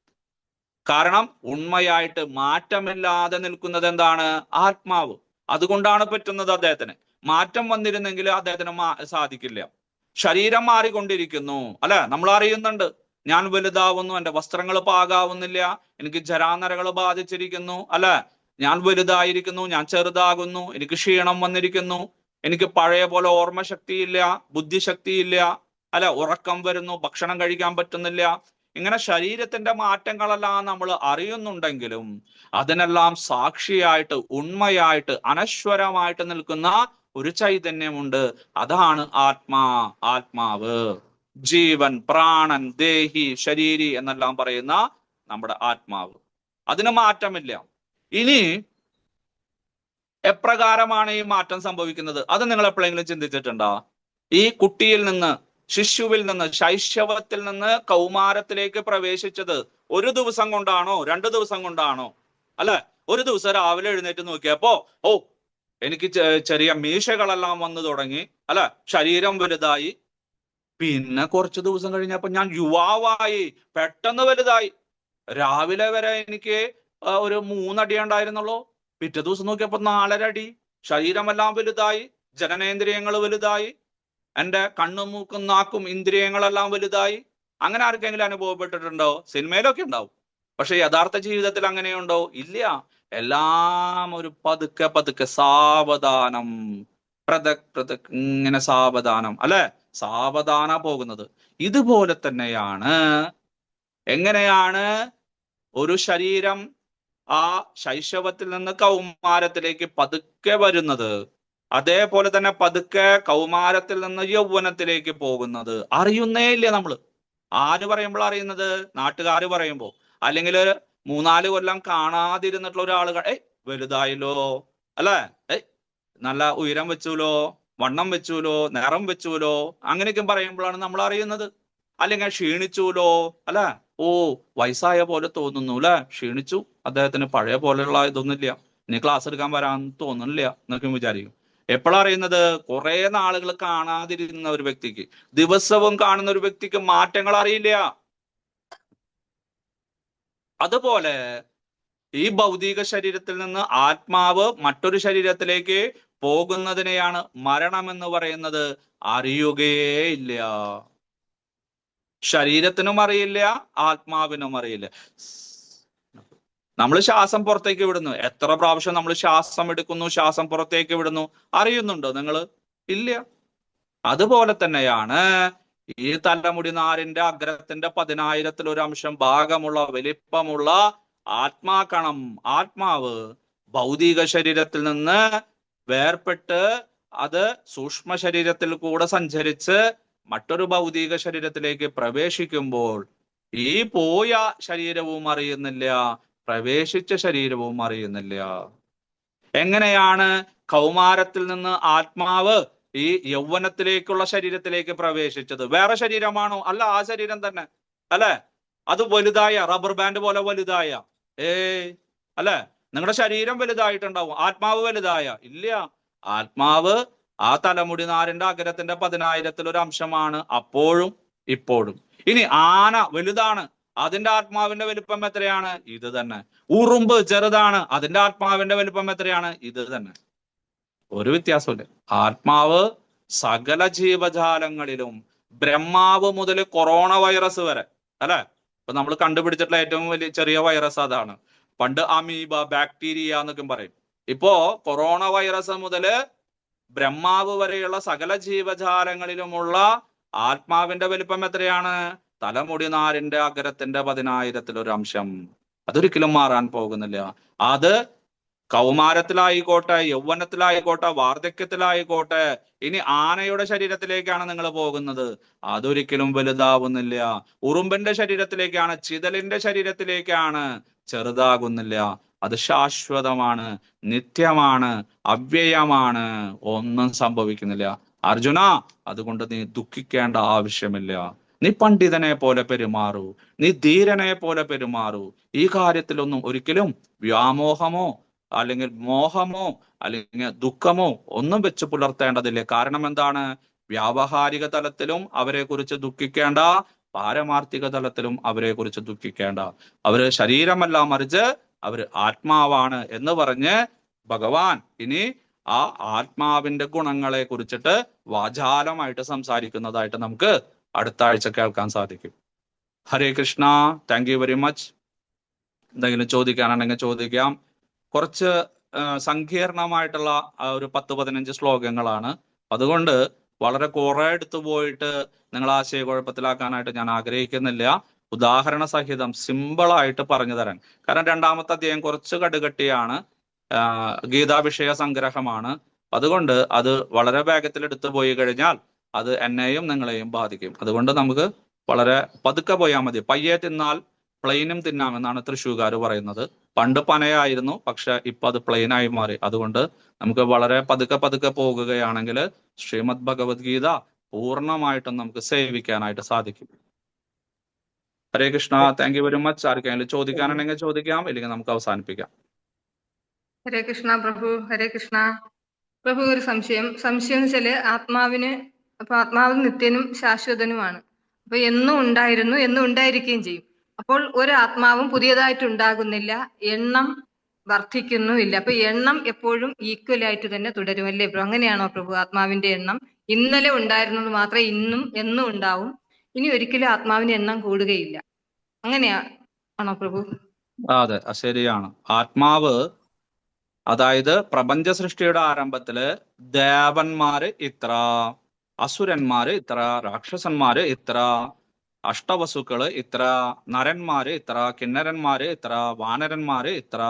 കാരണം ഉണ്മയായിട്ട് മാറ്റമില്ലാതെ നിൽക്കുന്നത് എന്താണ്? ആത്മാവ്. അതുകൊണ്ടാണ് പറ്റുന്നത് അദ്ദേഹത്തിന്. മാറ്റം വന്നിരുന്നെങ്കിൽ അദ്ദേഹത്തിന് സാധിക്കില്ല. ശരീരം മാറിക്കൊണ്ടിരിക്കുന്നു അല്ലെ. നമ്മൾ അറിയുന്നുണ്ട്, ഞാൻ വലുതാവുന്നു, എന്റെ വസ്ത്രങ്ങൾ പാകാവുന്നില്ല, എനിക്ക് ജരാനരകൾ ബാധിച്ചിരിക്കുന്നു അല്ലെ, ഞാൻ വലുതായിരിക്കുന്നു, ഞാൻ ചെറുതാകുന്നു, എനിക്ക് ക്ഷീണം വന്നിരിക്കുന്നു, എനിക്ക് പഴയ പോലെ ഓർമ്മശക്തിയില്ല, ബുദ്ധിശക്തിയില്ല അല്ലെ, ഉറക്കം വരുന്നു, ഭക്ഷണം കഴിക്കാൻ പറ്റുന്നില്ല. ഇങ്ങനെ ശരീരത്തിന്റെ മാറ്റങ്ങളെല്ലാം നമ്മൾ അറിയുന്നുണ്ടെങ്കിലും അതിനെല്ലാം സാക്ഷിയായിട്ട് ഉണ്മയായിട്ട് അനശ്വരമായിട്ട് നിൽക്കുന്ന ഒരു ചൈതന്യമുണ്ട്. അതാണ് ആത്മാവ്, ജീവൻ, പ്രാണൻ, ദേഹി, ശരീരി എന്നെല്ലാം പറയുന്ന നമ്മുടെ ആത്മാവ്. അതിന് മാറ്റമില്ല. ഇനി എപ്രകാരമാണ് ഈ മാറ്റം സംഭവിക്കുന്നത്? അത് നിങ്ങൾ എപ്പോഴെങ്കിലും ചിന്തിച്ചിട്ടുണ്ടോ? ഈ കുട്ടിയിൽ നിന്ന്, ശിശുവിൽ നിന്ന്, ശൈശവത്തിൽ നിന്ന് കൗമാരത്തിലേക്ക് പ്രവേശിച്ചത് ഒരു ദിവസം കൊണ്ടാണോ 2 ദിവസം കൊണ്ടാണോ? അല്ല, ഒരു ദിവസം രാവിലെ എഴുന്നേറ്റ് നോക്കിയപ്പോ എനിക്ക് ചെറിയ മീശകളെല്ലാം വന്നു തുടങ്ങി, അല്ല, ശരീരം വലുതായി. പിന്നെ കുറച്ച് ദിവസം കഴിഞ്ഞപ്പോ ഞാൻ യുവാവായി, പെട്ടെന്ന് വലുതായി. രാവിലെ വരെ എനിക്ക് ഒരു 3 അടി ഉണ്ടായിരുന്നുള്ളൂ. പിറ്റേ ദിവസം നോക്കിയപ്പോ 4.5 അടി. ശരീരമെല്ലാം വലുതായി, ജനനേന്ദ്രിയങ്ങൾ വലുതായി, എൻ്റെ കണ്ണും മൂക്കും നാക്കും ഇന്ദ്രിയങ്ങളെല്ലാം വലുതായി. അങ്ങനെ ആർക്കെങ്കിലും അനുഭവപ്പെട്ടിട്ടുണ്ടോ? സിനിമയിലൊക്കെ ഉണ്ടാവും, പക്ഷെ യഥാർത്ഥ ജീവിതത്തിൽ അങ്ങനെയുണ്ടോ? ഇല്ല. എല്ലാം ഒരു പതുക്കെ പതുക്കെ, സാവധാനം, പ്രതക് ഇങ്ങനെ സാവധാനം, അല്ലെ, സാവധാന പോകുന്നത്. ഇതുപോലെ തന്നെയാണ് എങ്ങനെയാണ് ഒരു ശരീരം ആ ശൈശവത്തിൽ നിന്ന് കൗമാരത്തിലേക്ക് പതുക്കെ വരുന്നത്, അതേപോലെ തന്നെ പതുക്കെ കൗമാരത്തിൽ നിന്ന് യൗവനത്തിലേക്ക് പോകുന്നത്. അറിയുന്നേ ഇല്ല നമ്മള്. ആര് പറയുമ്പോൾ അറിയുന്നത്? നാട്ടുകാര് പറയുമ്പോ, അല്ലെങ്കിൽ 3-4 കൊല്ലം കാണാതിരുന്നിട്ടുള്ള ഒരാൾ വലുതായല്ലോ, അല്ലെ, നല്ല ഉയരം വെച്ചുല്ലോ, വണ്ണം വെച്ചുല്ലോ, നിറം വെച്ചുല്ലോ, അങ്ങനെയൊക്കെ പറയുമ്പോഴാണ് നമ്മൾ അറിയുന്നത്. അല്ലെങ്കിൽ ക്ഷീണിച്ചുല്ലോ, അല്ലെ, വയസ്സായ പോലെ തോന്നുന്നു, അല്ലെ, ക്ഷീണിച്ചു, അദ്ദേഹത്തിന് പഴയ പോലെയുള്ള ഇതൊന്നുമില്ല, ഇനി ക്ലാസ് എടുക്കാൻ വരാൻ തോന്നുന്നില്ല എന്നൊക്കെ വിചാരിക്കും. എപ്പോഴറിയുന്നത്? കുറെ നാളുകൾ കാണാതിരുന്ന ഒരു വ്യക്തിക്ക്, ദിവസവും കാണുന്ന ഒരു വ്യക്തിക്ക് മാറ്റങ്ങൾ അറിയില്ല. അതുപോലെ ഈ ഭൗതിക ശരീരത്തിൽ നിന്ന് ആത്മാവ് മറ്റൊരു ശരീരത്തിലേക്ക് പോകുന്നതിനെയാണ് മരണം എന്ന് പറയുന്നത്. അറിയുകയേ ഇല്ല. ശരീരത്തിനും അറിയില്ല, ആത്മാവിനും അറിയില്ല. നമ്മൾ ശ്വാസം പുറത്തേക്ക് വിടുന്നു. എത്ര പ്രാവശ്യം നമ്മൾ ശ്വാസം എടുക്കുന്നു, ശ്വാസം പുറത്തേക്ക് വിടുന്നു, അറിയുന്നുണ്ടോ നിങ്ങൾ? ഇല്ല. അതുപോലെ തന്നെയാണ് ഈ തലമുടി നാരിന്റെ അഗ്രത്തിന്റെ 10,000-ൽ 1 അംശം ഭാഗമുള്ള വലിപ്പമുള്ള ആത്മാകണം, ആത്മാവ് ഭൗതിക ശരീരത്തിൽ നിന്ന് വേർപെട്ട് അത് സൂക്ഷ്മ ശരീരത്തിൽ കൂടെ സഞ്ചരിച്ച് മറ്റൊരു ഭൗതിക ശരീരത്തിലേക്ക് പ്രവേശിക്കുമ്പോൾ ഈ പോയ ശരീരവും അറിയുന്നില്ല, പ്രവേശിച്ച ശരീരവും അറിയുന്നില്ല. എങ്ങനെയാണ് കൗമാരത്തിൽ നിന്ന് ആത്മാവ് ഈ യൗവനത്തിലേക്കുള്ള ശരീരത്തിലേക്ക് പ്രവേശിച്ചത്? വേറെ ശരീരമാണോ? അല്ല, ആ ശരീരം തന്നെ, അല്ലെ. അത് വലുതായ, റബ്ബർ ബാൻഡ് പോലെ വലുതായ? അല്ലെ. നിങ്ങളുടെ ശരീരം വലുതായിട്ടുണ്ടാവും, ആത്മാവ് വലുതായ? ഇല്ല. ആത്മാവ് ആ തലമുടി നാരിന്റെ അഗ്രത്തിന്റെ 10,000-ൽ 1 അംശമാണ് അപ്പോഴും ഇപ്പോഴും. ഇനി ആന വലുതാണ്, അതിന്റെ ആത്മാവിന്റെ വലിപ്പം എത്രയാണ്? ഇത് തന്നെ. ഉറുമ്പ് ചെറുതാണ്, അതിന്റെ ആത്മാവിന്റെ വലിപ്പം എത്രയാണ്? ഇത് തന്നെ. ഒരു വ്യത്യാസമില്ല. ആത്മാവ് സകല ജീവജാലങ്ങളിലും, ബ്രഹ്മാവ് മുതൽ കൊറോണ വൈറസ് വരെ, അല്ലെ, ഇപ്പൊ നമ്മൾ കണ്ടുപിടിച്ചിട്ടുള്ള ഏറ്റവും വലിയ ചെറിയ വൈറസ് അതാണ്. പണ്ട് അമീബ, ബാക്ടീരിയ എന്നൊക്കെ പറയും. ഇപ്പോ കൊറോണ വൈറസ് മുതല് ബ്രഹ്മാവ് വരെയുള്ള സകല ജീവജാലങ്ങളിലുമുള്ള ആത്മാവിന്റെ വലിപ്പം എത്രയാണ്? തലമുടി നാരിന്റെ അഗ്രത്തിന്റെ 10,000-ൽ 1 അംശം. അതൊരിക്കലും മാറാൻ പോകുന്നില്ല. അത് കൗമാരത്തിലായിക്കോട്ടെ, യൗവനത്തിലായിക്കോട്ടെ, വാർദ്ധക്യത്തിലായിക്കോട്ടെ, ഇനി ആനയുടെ ശരീരത്തിലേക്കാണ് നിങ്ങൾ പോകുന്നത്, അതൊരിക്കലും വലുതാവുന്നില്ല. ഉറുമ്പിന്റെ ശരീരത്തിലേക്കാണ്, ചിതലിന്റെ ശരീരത്തിലേക്കാണ്, ചെറുതാകുന്നില്ല. അത് ശാശ്വതമാണ്, നിത്യമാണ്, അവ്യയമാണ്, ഒന്നും സംഭവിക്കുന്നില്ല. അർജുന, അതുകൊണ്ട് നീ ദുഃഖിക്കേണ്ട ആവശ്യമില്ല. നീ പണ്ഡിതനെ പോലെ പെരുമാറൂ, നീ ധീരനെ പോലെ പെരുമാറൂ. ഈ കാര്യത്തിലൊന്നും ഒരിക്കലും വ്യാമോഹമോ അല്ലെങ്കിൽ മോഹമോ അല്ലെങ്കിൽ ദുഃഖമോ ഒന്നും വെച്ച് പുലർത്തേണ്ടതില്ല. കാരണം എന്താണ്? വ്യാവഹാരിക തലത്തിലും അവരെ കുറിച്ച് ദുഃഖിക്കേണ്ട, പാരമാർത്ഥിക തലത്തിലും അവരെ കുറിച്ച് ദുഃഖിക്കേണ്ട. അവര് ശരീരമല്ല, മറിച്ച് അവര് ആത്മാവാണ് എന്ന് പറഞ്ഞ് ഭഗവാൻ ഇനി ആ ആത്മാവിന്റെ ഗുണങ്ങളെ കുറിച്ചിട്ട് വാചാലമായിട്ട് സംസാരിക്കുന്നതായിട്ട് നമുക്ക് അടുത്ത ആഴ്ച കേൾക്കാൻ സാധിക്കും. Hare Krishna. Thank you very much. എന്തെങ്കിലും ചോദിക്കാനുണ്ടെങ്കിൽ ചോദിക്കാം. കുറച്ച് സങ്കീർണമായിട്ടുള്ള ഒരു 10-15 ശ്ലോകങ്ങളാണ്. അതുകൊണ്ട് വളരെ കുറെ എടുത്തു പോയിട്ട് നിങ്ങൾ ആശയക്കുഴപ്പത്തിലാക്കാനായിട്ട് ഞാൻ ആഗ്രഹിക്കുന്നില്ല. ഉദാഹരണ സഹിതം സിമ്പിളായിട്ട് പറഞ്ഞു തരാൻ. കാരണം 2-ാമത്തെ അധ്യായം കുറച്ച് കടുകട്ടിയാണ്, ഗീതാവിഷയ സംഗ്രഹമാണ്. അതുകൊണ്ട് അത് വളരെ വേഗത്തിൽ എടുത്തു പോയി കഴിഞ്ഞാൽ അത് എന്നെയും നിങ്ങളെയും ബാധിക്കും. അതുകൊണ്ട് നമുക്ക് വളരെ പതുക്കെ പോയാൽ മതി. പയ്യെ തിന്നാൽ പ്ലെയിനും തിന്നാമെന്നാണ് തൃശ്ശൂർക്കാർ പറയുന്നത്. പണ്ട് പനയായിരുന്നു, പക്ഷെ ഇപ്പൊ അത് പ്ലെയിനായി മാറി. അതുകൊണ്ട് നമുക്ക് വളരെ പതുക്കെ പതുക്കെ പോകുകയാണെങ്കിൽ ശ്രീമദ് ഭഗവത്ഗീത പൂർണ്ണമായിട്ടും നമുക്ക് സേവിക്കാനായിട്ട് സാധിക്കും. Hare Krishna. Thank you very much. ആർക്കെങ്കിലും ചോദിക്കാനുണ്ടെങ്കിൽ ചോദിക്കാം, ഇല്ലെങ്കിൽ നമുക്ക് അവസാനിപ്പിക്കാം. ഹരേ കൃഷ്ണ പ്രഭു. ഹരേ കൃഷ്ണ പ്രഭു. ഒരു സംശയം എന്ന് വെച്ചാല് ആത്മാവ് നിത്യനും ശാശ്വതനുമാണ്. അപ്പൊ എന്നും ഉണ്ടായിരുന്നു, എന്നും ഉണ്ടായിരിക്കുകയും ചെയ്യും. അപ്പോൾ ഒരു ആത്മാവും പുതിയതായിട്ട് ഉണ്ടാകുന്നില്ല, എണ്ണം വർദ്ധിക്കുന്നുമില്ല. അപ്പൊ എണ്ണം എപ്പോഴും ഈക്വൽ ആയിട്ട് തന്നെ തുടരും അല്ലേ പ്രഭു? അങ്ങനെയാണോ പ്രഭു? ആത്മാവിന്റെ എണ്ണം ഇന്നലെ ഉണ്ടായിരുന്നത് മാത്രമേ ഇന്നും എന്നും ഉണ്ടാവും, ഇനി ഒരിക്കലും ആത്മാവിന്റെ എണ്ണം കൂടുകയില്ല, അങ്ങനെയാണോ പ്രഭു? അതെ, ശരിയാണ്. ആത്മാവ്, അതായത് പ്രപഞ്ച സൃഷ്ടിയുടെ ആരംഭത്തില് ദേവന്മാര് ഇത്ര, അസുരന്മാര് ഇത്ര, രാക്ഷസന്മാര് ഇത്ര, അഷ്ടവസുക്കള് ഇത്ര, നരന്മാര് ഇത്ര, കിന്നരന്മാര് ഇത്ര, വാനരന്മാര് ഇത്ര,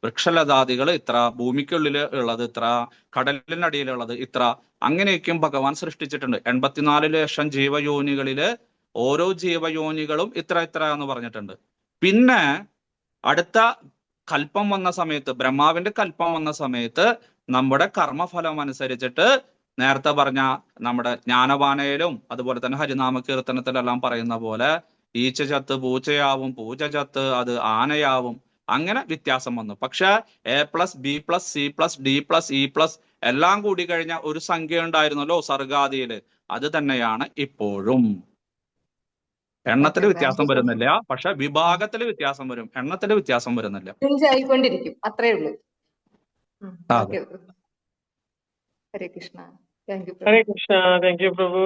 വൃക്ഷലതാദികൾ ഇത്ര, ഭൂമിക്കുള്ളിൽ ഉള്ളത് ഇത്ര, കടലിനടിയിലുള്ളത് ഇത്ര, അങ്ങനെയൊക്കെയും ഭഗവാൻ സൃഷ്ടിച്ചിട്ടുണ്ട്. 84 ലക്ഷം ജീവയോനികളില് ഓരോ ജീവയോനികളും ഇത്ര ഇത്ര എന്ന് പറഞ്ഞിട്ടുണ്ട്. പിന്നെ അടുത്ത കൽപ്പം വന്ന സമയത്ത്, ബ്രഹ്മാവിന്റെ കൽപ്പം വന്ന സമയത്ത് നമ്മുടെ കർമ്മഫലം അനുസരിച്ചിട്ട് നേരത്തെ പറഞ്ഞ നമ്മുടെ ജ്ഞാനവാനയിലും അതുപോലെ തന്നെ ഹരിനാമ കീർത്തനത്തിലെല്ലാം പറയുന്ന പോലെ ഈച്ച ചത്ത് പൂച്ചയാവും, പൂച്ച ചത്ത് അത് ആനയാവും, അങ്ങനെ വ്യത്യാസം വന്നു. പക്ഷെ A+B+C+D+E+ എല്ലാം കൂടി കഴിഞ്ഞ ഒരു സംഖ്യ ഉണ്ടായിരുന്നല്ലോ സർഗാദിയില്, അത് തന്നെയാണ് ഇപ്പോഴും. എണ്ണത്തിൽ വ്യത്യാസം വരുന്നില്ല, പക്ഷെ വിഭാഗത്തിൽ വ്യത്യാസം വരും, എണ്ണത്തിൽ വ്യത്യാസം വരുന്നില്ല. ആയിക്കൊണ്ടിരിക്കും, അത്രേ ഉള്ളൂ. ഹരേ കൃഷ്ണ. ഹരേ കൃഷ്ണ. താങ്ക് യു പ്രഭു.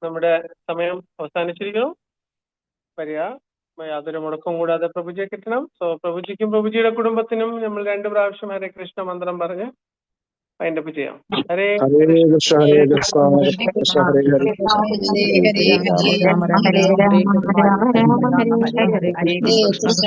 നമ്മുടെ സമയം അവസാനിച്ചിരിക്കുന്നു. വരിക, യാതൊരു മുടക്കം കൂടാതെ പ്രഭുജിയെ കിട്ടണം. സോ പ്രഭുജിക്കും പ്രഭുജിയുടെ കുടുംബത്തിനും നമ്മൾ 2 പ്രാവശ്യം ഹരേ കൃഷ്ണ മന്ത്രം പറഞ്ഞ് വൈൻഡപ്പ് ചെയ്യാം. ഹരേ കൃഷ്ണ. ഹരേ കൃഷ്ണ. ഹരേ കൃഷ്ണ. ഹരേ ഹരേ രാമ രാമ ഹരേ രാമ രാമ രാമ ഹരേ ഹരേ ഹരേ കൃഷ്ണ.